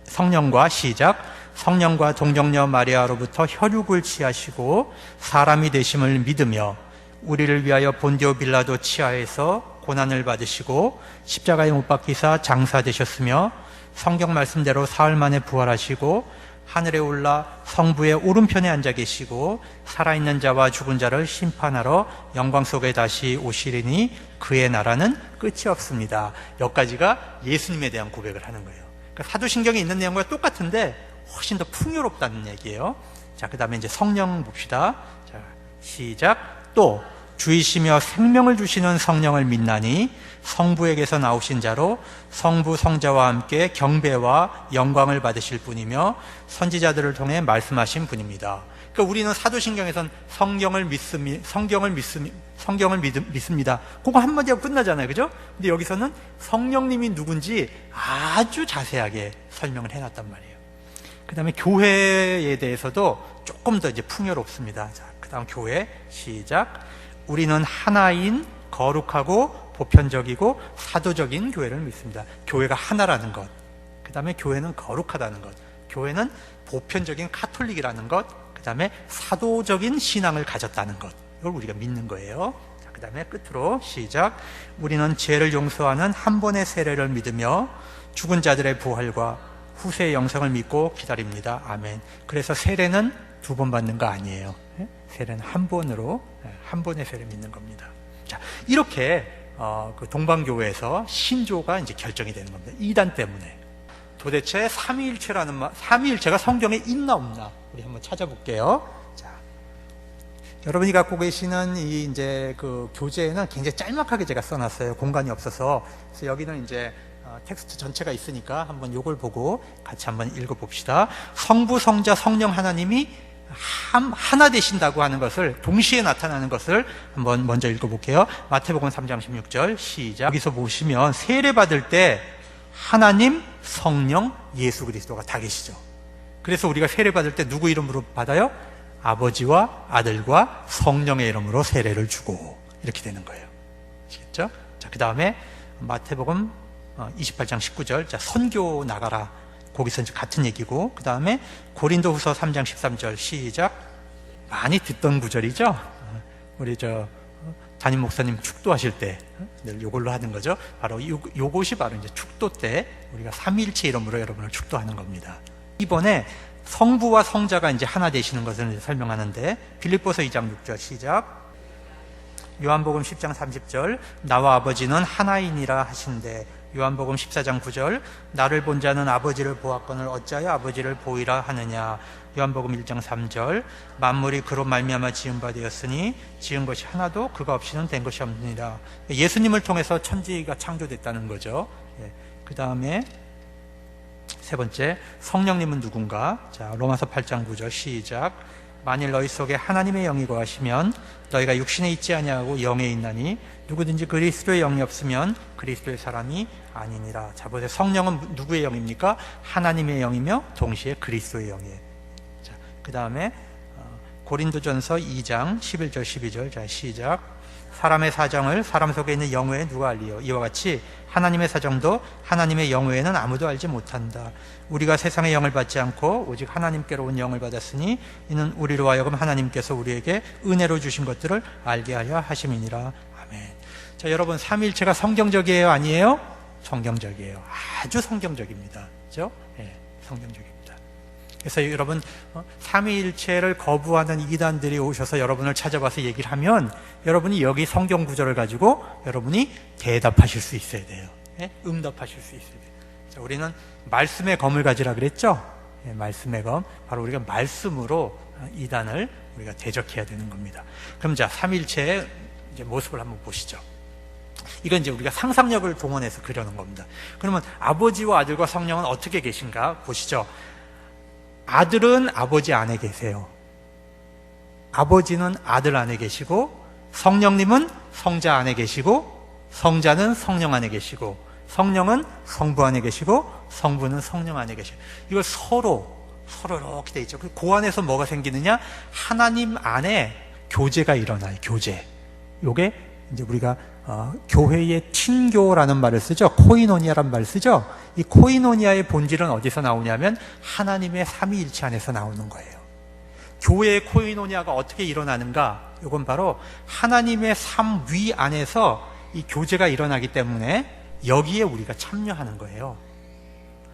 성령과 시작. 성령과 동정녀 마리아로부터 혈육을 취하시고 사람이 되심을 믿으며 우리를 위하여 본디오 빌라도 치하에서 고난을 받으시고 십자가에 못 박히사 장사되셨으며 성경 말씀대로 사흘 만에 부활하시고 하늘에 올라 성부의 오른편에 앉아 계시고 살아있는 자와 죽은 자를 심판하러 영광 속에 다시 오시리니 그의 나라는 끝이 없습니다. 여기까지가 예수님에 대한 고백을 하는 거예요. 그러니까 사도신경에 있는 내용과 똑같은데 훨씬 더 풍요롭다는 얘기예요. 자, 그 다음에 이제 성령 봅시다. 자, 시작. 또 주이시며 생명을 주시는 성령을 믿나니 성부에게서 나오신 자로 성부 성자와 함께 경배와 영광을 받으실 분이며 선지자들을 통해 말씀하신 분입니다. 그러니까 우리는 사도신경에선 성경을 믿습니다. 그거 한마디하고 끝나잖아요. 그죠? 근데 여기서는 성령님이 누군지 아주 자세하게 설명을 해놨단 말이에요. 그 다음에 교회에 대해서도 조금 더 이제 풍요롭습니다. 자, 그 다음 교회 시작. 우리는 하나인 거룩하고 보편적이고 사도적인 교회를 믿습니다. 교회가 하나라는 것, 그 다음에 교회는 거룩하다는 것, 교회는 보편적인 카톨릭이라는 것, 그 다음에 사도적인 신앙을 가졌다는 것, 이걸 우리가 믿는 거예요. 자, 그 다음에 끝으로 시작. 우리는 죄를 용서하는 한 번의 세례를 믿으며 죽은 자들의 부활과 후세의 영생을 믿고 기다립니다. 아멘. 그래서 세례는 두 번 받는 거 아니에요. 세례는 한 번으로, 한 번의 세례 믿는 겁니다. 자, 이렇게 그 동방교회에서 신조가 이제 결정이 되는 겁니다. 이단 때문에. 도대체 삼위일체가 성경에 있나 없나 우리 한번 찾아볼게요. 자, 여러분이 갖고 계시는 이 이제 그 교재에는 굉장히 짤막하게 제가 써놨어요. 공간이 없어서. 그래서 여기는 이제 텍스트 전체가 있으니까 한번 요걸 보고 같이 한번 읽어봅시다. 성부, 성자, 성령 하나님이 하나 되신다고 하는 것을, 동시에 나타나는 것을 한번 먼저 읽어볼게요. 마태복음 3장 16절 시작. 여기서 보시면 세례 받을 때 하나님, 성령, 예수 그리스도가 다 계시죠. 그래서 우리가 세례 받을 때 누구 이름으로 받아요? 아버지와 아들과 성령의 이름으로 세례를 주고 이렇게 되는 거예요. 아시겠죠? 자, 그 다음에 마태복음 28장 19절. 자, 선교 나가라. 거기서 이제 같은 얘기고, 그 다음에 고린도후서 3장 13절 시작. 많이 듣던 구절이죠. 우리 담임 목사님 축도하실 때 늘 요걸로 하는 거죠. 바로 요것이 바로 이제 축도 때 우리가 삼위일체 이름으로 여러분을 축도하는 겁니다. 이번에 성부와 성자가 이제 하나 되시는 것을 이제 설명하는데, 빌립보서 2장 6절 시작. 요한복음 10장 30절 나와 아버지는 하나이니라 하신대. 요한복음 14장 9절 나를 본 자는 아버지를 보았거늘 어찌하여 아버지를 보이라 하느냐. 요한복음 1장 3절 만물이 그로 말미암아 지은 바 되었으니 지은 것이 하나도 그가 없이는 된 것이 없느니라. 예수님을 통해서 천지가 창조됐다는 거죠. 그 다음에 세 번째, 성령님은 누군가? 자, 로마서 8장 9절 시작. 만일 너희 속에 하나님의 영이 거하시면 너희가 육신에 있지 아니하고 영에 있나니 누구든지 그리스도의 영이 없으면 그리스도의 사람이 아니니라. 자, 보세요. 성령은 누구의 영입니까? 하나님의 영이며 동시에 그리스도의 영이에요. 자, 그 다음에 고린도전서 2장 11절 12절. 자, 시작. 사람의 사정을 사람 속에 있는 영 외에 누가 알리요? 이와 같이 하나님의 사정도 하나님의 영 외에는 아무도 알지 못한다. 우리가 세상의 영을 받지 않고 오직 하나님께로 온 영을 받았으니 이는 우리로 하여금 하나님께서 우리에게 은혜로 주신 것들을 알게 하려 하심이니라. 아멘. 자, 여러분, 삼위일체가 성경적이에요, 아니에요? 성경적이에요. 아주 성경적입니다. 그렇죠? 네, 성경적입니다. 그래서 여러분, 삼위일체를 거부하는 이단들이 오셔서 여러분을 찾아와서 얘기를 하면 여러분이 여기 성경 구절을 가지고 여러분이 대답하실 수 있어야 돼요. 네? 응답하실 수 있어야 돼요. 자, 우리는 말씀의 검을 가지라 그랬죠? 네, 말씀의 검. 바로 우리가 말씀으로 이단을 우리가 대적해야 되는 겁니다. 그럼 자, 삼위일체의 이제 모습을 한번 보시죠. 이건 이제 우리가 상상력을 동원해서 그려는 겁니다. 그러면 아버지와 아들과 성령은 어떻게 계신가 보시죠. 아들은 아버지 안에 계세요. 아버지는 아들 안에 계시고, 성령님은 성자 안에 계시고, 성자는 성령 안에 계시고, 성령은 성부 안에 계시고, 성부는 성령 안에 계시고, 이걸 서로 이렇게 돼 있죠. 그 안에서 뭐가 생기느냐? 하나님 안에 교제가 일어나요. 교제. 요게 이제 우리가 교회의 친교라는 말을 쓰죠. 코이노니아라는 말을 쓰죠. 이 코이노니아의 본질은 어디서 나오냐면 하나님의 삼위일체 안에서 나오는 거예요. 교회의 코이노니아가 어떻게 일어나는가? 이건 바로 하나님의 삼위 안에서 이 교제가 일어나기 때문에 여기에 우리가 참여하는 거예요.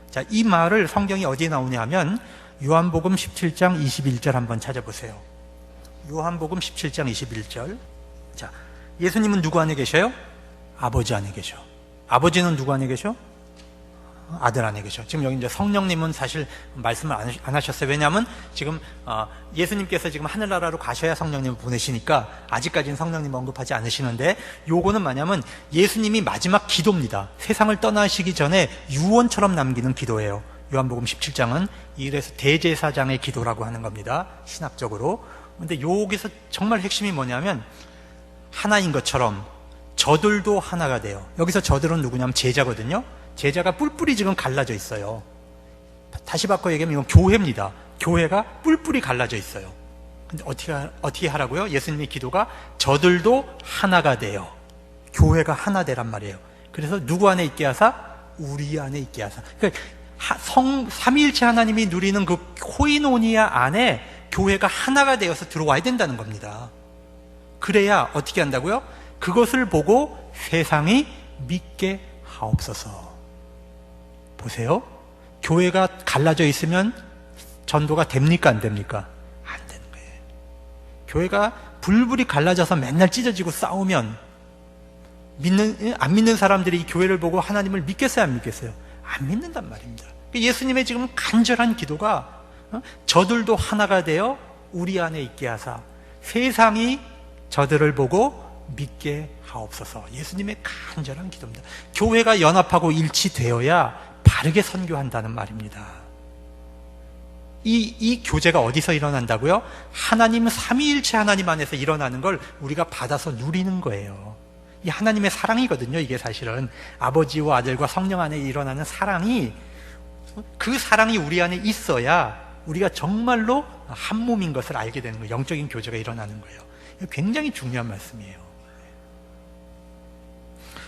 자, 이 말을 성경이 어디에 나오냐면 요한복음 17장 21절 한번 찾아보세요. 요한복음 17장 21절. 자, 예수님은 누구 안에 계셔요? 아버지 안에 계셔. 아버지는 누구 안에 계셔? 아들 안에 계셔. 지금 여기 이제 성령님은 사실 말씀을 안 하셨어요. 왜냐하면 지금 예수님께서 지금 하늘나라로 가셔야 성령님을 보내시니까 아직까지는 성령님 언급하지 않으시는데, 요거는 뭐냐면 예수님이 마지막 기도입니다. 세상을 떠나시기 전에 유언처럼 남기는 기도예요. 요한복음 17장은 이래서 대제사장의 기도라고 하는 겁니다. 신학적으로. 근데 여기서 정말 핵심이 뭐냐면 하나인 것처럼 저들도 하나가 돼요. 여기서 저들은 누구냐면 제자거든요. 제자가 뿔뿔이 지금 갈라져 있어요. 다시 바꿔 얘기하면 이건 교회입니다. 교회가 뿔뿔이 갈라져 있어요. 근데 어떻게 하라고요? 예수님의 기도가 저들도 하나가 돼요. 교회가 하나 되란 말이에요. 그래서 누구 안에 있게 하사? 우리 안에 있게 하사. 그러니까 삼위일체 하나님이 누리는 그 코이노니아 안에 교회가 하나가 되어서 들어와야 된다는 겁니다. 그래야 어떻게 한다고요? 그것을 보고 세상이 믿게 하옵소서. 보세요. 교회가 갈라져 있으면 전도가 됩니까? 안 됩니까? 안 되는 거예요. 교회가 불불이 갈라져서 맨날 찢어지고 싸우면 안 믿는 사람들이 이 교회를 보고 하나님을 믿겠어요? 안 믿겠어요? 안 믿는단 말입니다. 예수님의 지금 간절한 기도가 저들도 하나가 되어 우리 안에 있게 하사 세상이 저들을 보고 믿게 하옵소서. 예수님의 간절한 기도입니다. 교회가 연합하고 일치되어야 바르게 선교한다는 말입니다. 이 교제가 어디서 일어난다고요? 하나님 삼위일체 하나님 안에서 일어나는 걸 우리가 받아서 누리는 거예요. 이 하나님의 사랑이거든요. 이게 사실은 아버지와 아들과 성령 안에 일어나는 사랑이, 그 사랑이 우리 안에 있어야 우리가 정말로 한 몸인 것을 알게 되는 거예요. 영적인 교제가 일어나는 거예요. 굉장히 중요한 말씀이에요.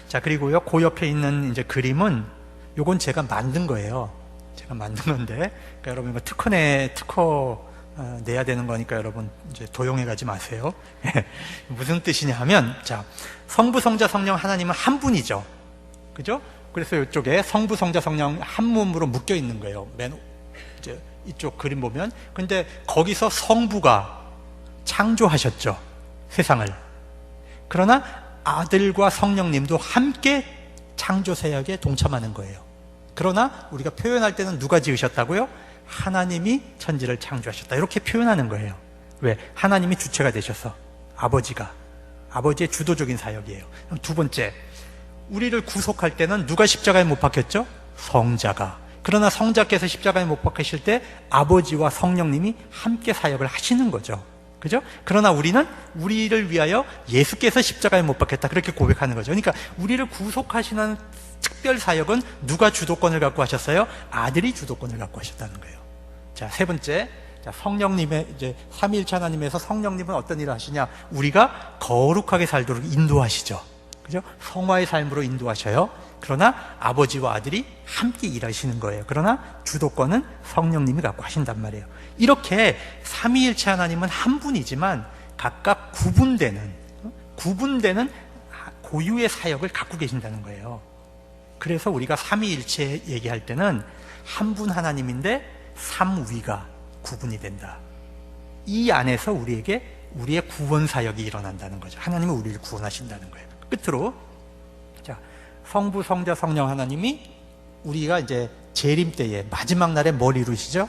자, 그리고요, 그 옆에 있는 이제 그림은 요건 제가 만든 거예요. 제가 만든 건데, 그러니까 여러분 이거 특허 내야 되는 거니까 여러분 이제 도용해 가지 마세요. 무슨 뜻이냐 하면, 자, 성부, 성자, 성령 하나님은 한 분이죠. 그죠? 그래서 이쪽에 성부, 성자, 성령 한 몸으로 묶여 있는 거예요. 맨 이제 이쪽 그림 보면. 근데 거기서 성부가 창조하셨죠. 세상을. 그러나 아들과 성령님도 함께 창조 세약에 동참하는 거예요. 그러나 우리가 표현할 때는 누가 지으셨다고요? 하나님이 천지를 창조하셨다. 이렇게 표현하는 거예요. 왜? 하나님이 주체가 되셔서. 아버지의 주도적인 사역이에요. 두 번째, 우리를 구속할 때는 누가 십자가에 못 박혔죠? 성자가. 그러나 성자께서 십자가에 못 박히실 때 아버지와 성령님이 함께 사역을 하시는 거죠. 그죠? 그러나 우리는 우리를 위하여 예수께서 십자가에 못 박혔다, 그렇게 고백하는 거죠. 그러니까 우리를 구속하시는 특별 사역은 누가 주도권을 갖고 하셨어요? 아들이 주도권을 갖고 하셨다는 거예요. 자, 세 번째. 자, 성령님의, 이제 삼위일체 하나님에서 성령님은 어떤 일을 하시냐? 우리가 거룩하게 살도록 인도하시죠. 그죠? 성화의 삶으로 인도하셔요. 그러나 아버지와 아들이 함께 일하시는 거예요. 그러나 주도권은 성령님이 갖고 하신단 말이에요. 이렇게 삼위일체 하나님은 한 분이지만 각각 구분되는 고유의 사역을 갖고 계신다는 거예요. 그래서 우리가 삼위일체 얘기할 때는 한 분 하나님인데 삼위가 구분이 된다. 이 안에서 우리에게 우리의 구원 사역이 일어난다는 거죠. 하나님은 우리를 구원하신다는 거예요. 끝으로, 자, 성부, 성자, 성령 하나님이 우리가 이제 재림 때에 마지막 날에 뭘 이루시죠?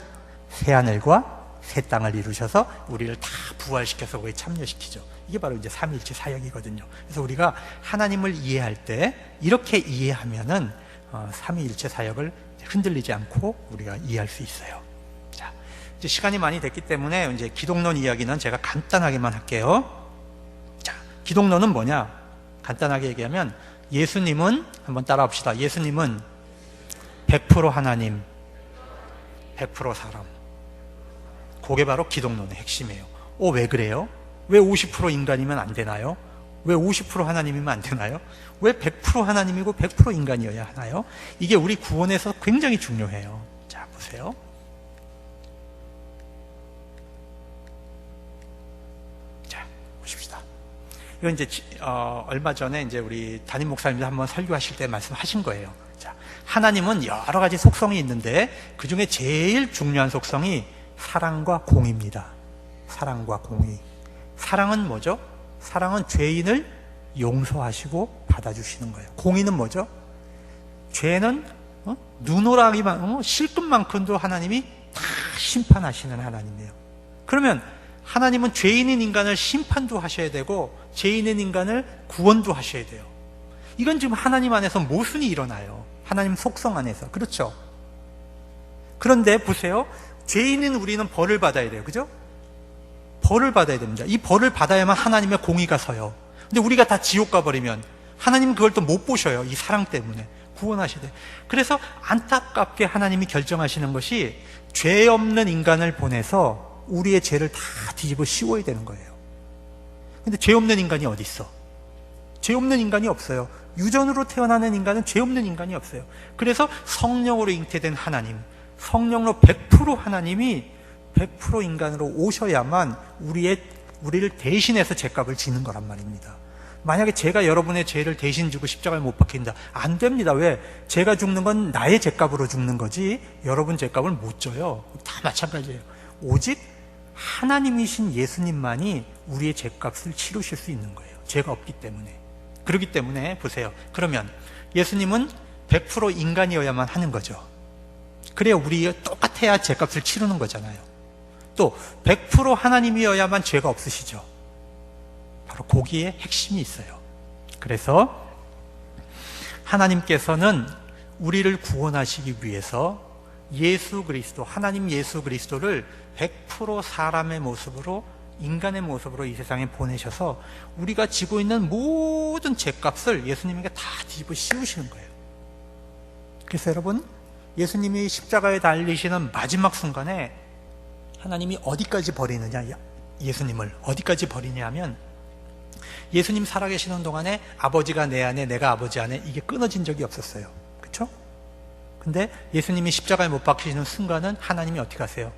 새 하늘과 새 땅을 이루셔서 우리를 다 부활시켜서 거기에 참여시키죠. 이게 바로 이제 삼위일체 사역이거든요. 그래서 우리가 하나님을 이해할 때 이렇게 이해하면은 삼위일체 사역을 흔들리지 않고 우리가 이해할 수 있어요. 자, 이제 시간이 많이 됐기 때문에 이제 기독론 이야기는 제가 간단하게만 할게요. 자, 기독론은 뭐냐? 간단하게 얘기하면 예수님은, 한번 따라 합시다. 예수님은 100% 하나님, 100% 사람. 그게 바로 기독론의 핵심이에요. 왜 그래요? 왜 50% 인간이면 안 되나요? 왜 50% 하나님이면 안 되나요? 왜 100% 하나님이고 100% 인간이어야 하나요? 이게 우리 구원에서 굉장히 중요해요. 자, 보세요. 자, 보십시다. 이건 이제 얼마 전에 이제 우리 담임 목사님도 한번 설교하실 때 말씀하신 거예요. 자, 하나님은 여러 가지 속성이 있는데 그 중에 제일 중요한 속성이 사랑과 공의입니다. 사랑과 공의. 사랑은 뭐죠? 사랑은 죄인을 용서하시고 받아주시는 거예요. 공의는 뭐죠? 죄는 눈오라기만, 실끝만큼도 하나님이 다 심판하시는 하나님이에요. 그러면 하나님은 죄인인 인간을 심판도 하셔야 되고 죄인인 인간을 구원도 하셔야 돼요. 이건 지금 하나님 안에서 모순이 일어나요. 하나님 속성 안에서. 그렇죠? 그런데 보세요. 죄인인 우리는 벌을 받아야 돼요. 그죠? 벌을 받아야 됩니다. 이 벌을 받아야만 하나님의 공의가 서요. 근데 우리가 다 지옥 가버리면 하나님은 그걸 또 못 보셔요. 이 사랑 때문에. 구원하시되. 그래서 안타깝게 하나님이 결정하시는 것이 죄 없는 인간을 보내서 우리의 죄를 다 뒤집어 씌워야 되는 거예요. 근데 죄 없는 인간이 어디 있어? 죄 없는 인간이 없어요. 유전으로 태어나는 인간은 죄 없는 인간이 없어요. 그래서 성령으로 잉태된 하나님, 성령으로 100% 하나님이 100% 인간으로 오셔야만 우리를 대신해서 죄값을 지는 거란 말입니다. 만약에 제가 여러분의 죄를 대신 지고 십자가에 못 박힌다, 안 됩니다. 왜? 제가 죽는 건 나의 죄값으로 죽는 거지 여러분 죄값을 못 져요. 다 마찬가지예요. 오직 하나님이신 예수님만이 우리의 죄값을 치르실 수 있는 거예요. 죄가 없기 때문에. 그렇기 때문에 보세요. 그러면 예수님은 100% 인간이어야만 하는 거죠. 그래야 우리 똑같아야 죄값을 치르는 거잖아요. 또 100% 하나님이어야만 죄가 없으시죠. 바로 거기에 핵심이 있어요. 그래서 하나님께서는 우리를 구원하시기 위해서 예수 그리스도, 하나님 예수 그리스도를 100% 사람의 모습으로, 인간의 모습으로 이 세상에 보내셔서 우리가 지고 있는 모든 죄값을 예수님에게 다 뒤집어 씌우시는 거예요. 그래서 여러분, 예수님이 십자가에 달리시는 마지막 순간에 하나님이 어디까지 버리느냐, 예수님을 어디까지 버리냐 하면, 예수님 살아계시는 동안에 아버지가 내 안에, 내가 아버지 안에, 이게 끊어진 적이 없었어요. 그렇죠? 근데 예수님이 십자가에 못 박히시는 순간은 하나님이 어떻게 하세요?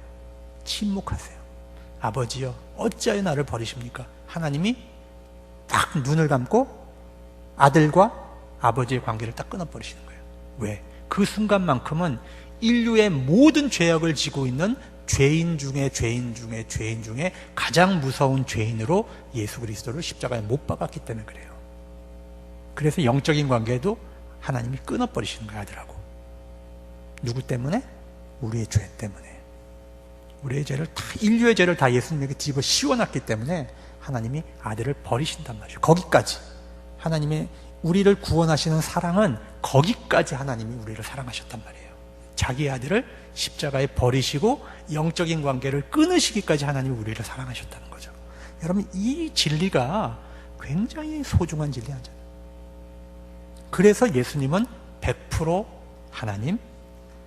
침묵하세요. 아버지여, 어찌하여 나를 버리십니까? 하나님이 딱 눈을 감고 아들과 아버지의 관계를 딱 끊어버리시는 거예요. 왜? 그 순간만큼은 인류의 모든 죄악을 지고 있는 죄인 중에 가장 무서운 죄인으로 예수 그리스도를 십자가에 못 박았기 때문에 그래요. 그래서 영적인 관계도 하나님이 끊어버리시는 거야, 아들하고. 누구 때문에? 우리의 죄 때문에. 우리의 죄를 다, 인류의 죄를 다 예수님에게 집어 씌워놨기 때문에 하나님이 아들을 버리신단 말이에요. 거기까지. 하나님의 우리를 구원하시는 사랑은 거기까지 하나님이 우리를 사랑하셨단 말이에요. 자기 아들을 십자가에 버리시고 영적인 관계를 끊으시기까지 하나님이 우리를 사랑하셨다는 거죠. 여러분, 이 진리가 굉장히 소중한 진리죠. 그래서 예수님은 100% 하나님,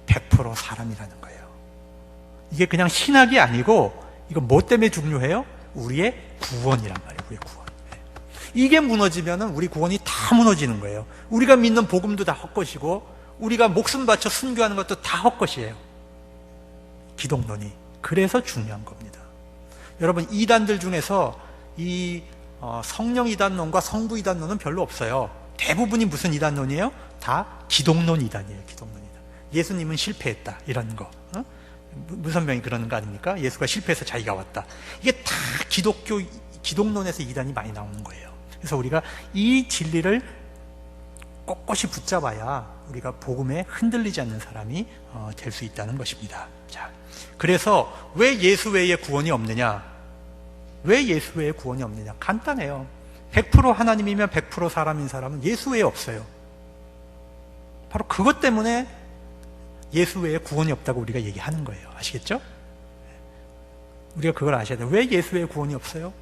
100% 사람이라는 거예요. 이게 그냥 신학이 아니고 이거 뭐 때문에 중요해요? 우리의 구원이란 말이에요. 우리의 구원. 이게 무너지면 우리 구원이 다 무너지는 거예요. 우리가 믿는 복음도 다 헛것이고 우리가 목숨 바쳐 순교하는 것도 다 헛것이에요. 기독론이. 그래서 중요한 겁니다. 여러분, 이단들 중에서 이 성령 이단론과 성부 이단론은 별로 없어요. 대부분이 무슨 이단론이에요? 다 기독론 이단이에요. 기독론 이단. 예수님은 실패했다, 이런 거. 문선명이 그러는 거 아닙니까? 예수가 실패해서 자기가 왔다. 이게 다 기독론에서 이단이 많이 나오는 거예요. 그래서 우리가 이 진리를 꼿꼿이 붙잡아야 우리가 복음에 흔들리지 않는 사람이 될 수 있다는 것입니다. 자, 그래서 왜 예수 외에 구원이 없느냐? 왜 예수 외에 구원이 없느냐? 간단해요. 100% 하나님이면 100% 사람인 사람은 예수 외에 없어요. 바로 그것 때문에 예수 외에 구원이 없다고 우리가 얘기하는 거예요. 아시겠죠? 우리가 그걸 아셔야 돼요. 왜 예수 외에 구원이 없어요?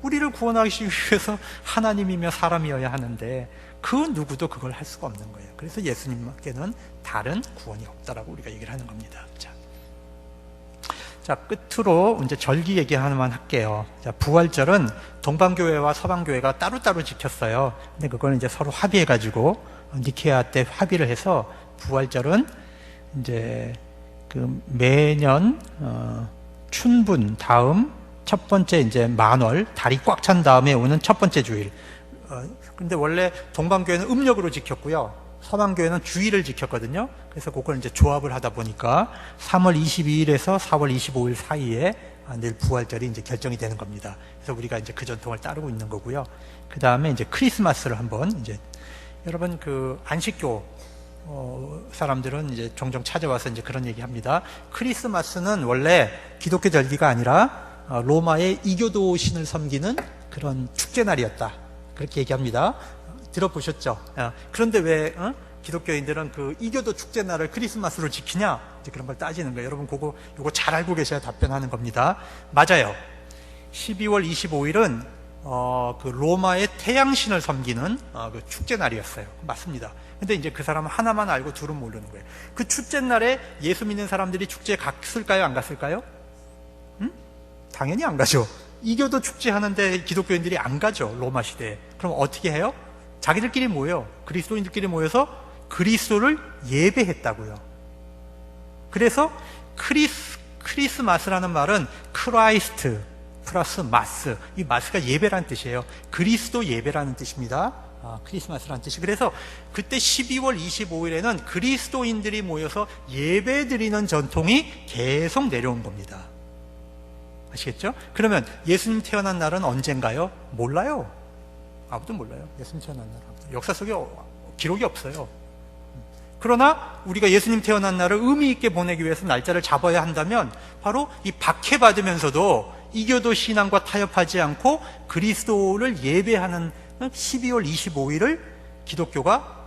우리를 구원하기 위해서 하나님이며 사람이어야 하는데 그 누구도 그걸 할 수가 없는 거예요. 그래서 예수님께는 다른 구원이 없다라고 우리가 얘기를 하는 겁니다. 자, 끝으로 이제 절기 얘기 하나만 할게요. 자, 부활절은 동방교회와 서방교회가 따로따로 지켰어요. 근데 그거는 이제 서로 합의해가지고 니케아 때 합의를 해서 부활절은 이제 그 매년 춘분 다음 첫 번째 이제 만월, 달이 꽉 찬 다음에 오는 첫 번째 주일. 근데 원래 동방교회는 음력으로 지켰고요. 서방교회는 주일을 지켰거든요. 그래서 그걸 이제 조합을 하다 보니까 3월 22일에서 4월 25일 사이에 내일 부활절이 이제 결정이 되는 겁니다. 그래서 우리가 이제 그 전통을 따르고 있는 거고요. 그 다음에 이제 크리스마스를 한번 이제 여러분 그 안식교 사람들은 이제 종종 찾아와서 이제 그런 얘기 합니다. 크리스마스는 원래 기독교 절기가 아니라 로마의 이교도 신을 섬기는 그런 축제 날이었다. 그렇게 얘기합니다. 들어보셨죠? 그런데 왜 기독교인들은 그 이교도 축제 날을 크리스마스로 지키냐? 이제 그런 걸 따지는 거예요. 여러분 요거 잘 알고 계셔야 답변하는 겁니다. 맞아요. 12월 25일은 그 로마의 태양신을 섬기는 그 축제 날이었어요. 맞습니다. 근데 이제 그 사람은 하나만 알고 둘은 모르는 거예요. 그 축제 날에 예수 믿는 사람들이 축제에 갔을까요? 안 갔을까요? 당연히 안 가죠. 이교도 축제 하는데 기독교인들이 안 가죠. 로마 시대에. 그럼 어떻게 해요? 자기들끼리 모여, 그리스도인들끼리 모여서 그리스도를 예배했다고요. 그래서 크리스마스라는 말은 크라이스트 플러스 마스, 이 마스가 예배라는 뜻이에요. 그리스도 예배라는 뜻입니다. 크리스마스라는 뜻이. 그래서 그때 12월 25일에는 그리스도인들이 모여서 예배 드리는 전통이 계속 내려온 겁니다. 아시겠죠? 그러면 예수님 태어난 날은 언젠가요? 몰라요. 아무도 몰라요. 예수님 태어난 날. 역사 속에 기록이 없어요. 그러나 우리가 예수님 태어난 날을 의미 있게 보내기 위해서 날짜를 잡아야 한다면 바로 이 박해받으면서도 이교도 신앙과 타협하지 않고 그리스도를 예배하는 12월 25일을 기독교가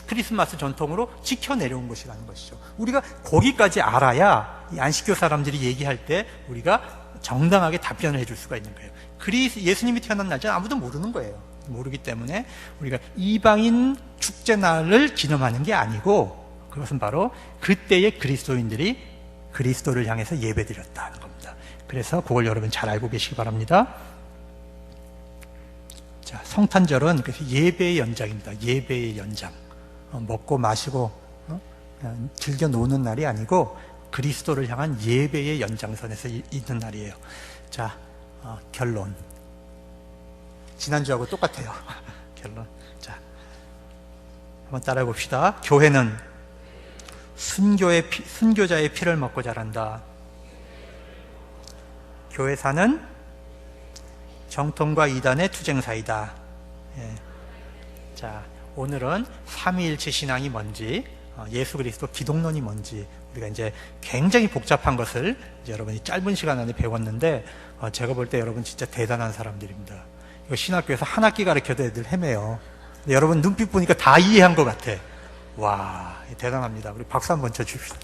크리스마스 전통으로 지켜내려온 것이라는 것이죠. 우리가 거기까지 알아야 이 안식교 사람들이 얘기할 때 우리가 정당하게 답변을 해줄 수가 있는 거예요. 예수님이 태어난 날짜는 아무도 모르는 거예요. 모르기 때문에 우리가 이방인 축제날을 기념하는 게 아니고 그것은 바로 그때의 그리스도인들이 그리스도를 향해서 예배드렸다는 겁니다. 그래서 그걸 여러분 잘 알고 계시기 바랍니다. 자, 성탄절은 그래서 예배의 연장입니다. 예배의 연장. 먹고 마시고 그냥 즐겨 노는 날이 아니고 그리스도를 향한 예배의 연장선에서 있는 날이에요. 자, 결론. 지난주하고 똑같아요. 결론. 자, 한번 따라해 봅시다. 교회는 순교자의 피를 먹고 자란다. 교회사는 정통과 이단의 투쟁사이다. 예. 자, 오늘은 삼위일체 신앙이 뭔지, 예수 그리스도 기독론이 뭔지 우리가 이제 굉장히 복잡한 것을 이제 여러분이 짧은 시간 안에 배웠는데 제가 볼 때 여러분 진짜 대단한 사람들입니다. 이거 신학교에서 한 학기 가르쳐도 애들 헤매요. 여러분 눈빛 보니까 다 이해한 것 같아. 와, 대단합니다. 우리 박수 한번 쳐줍시다.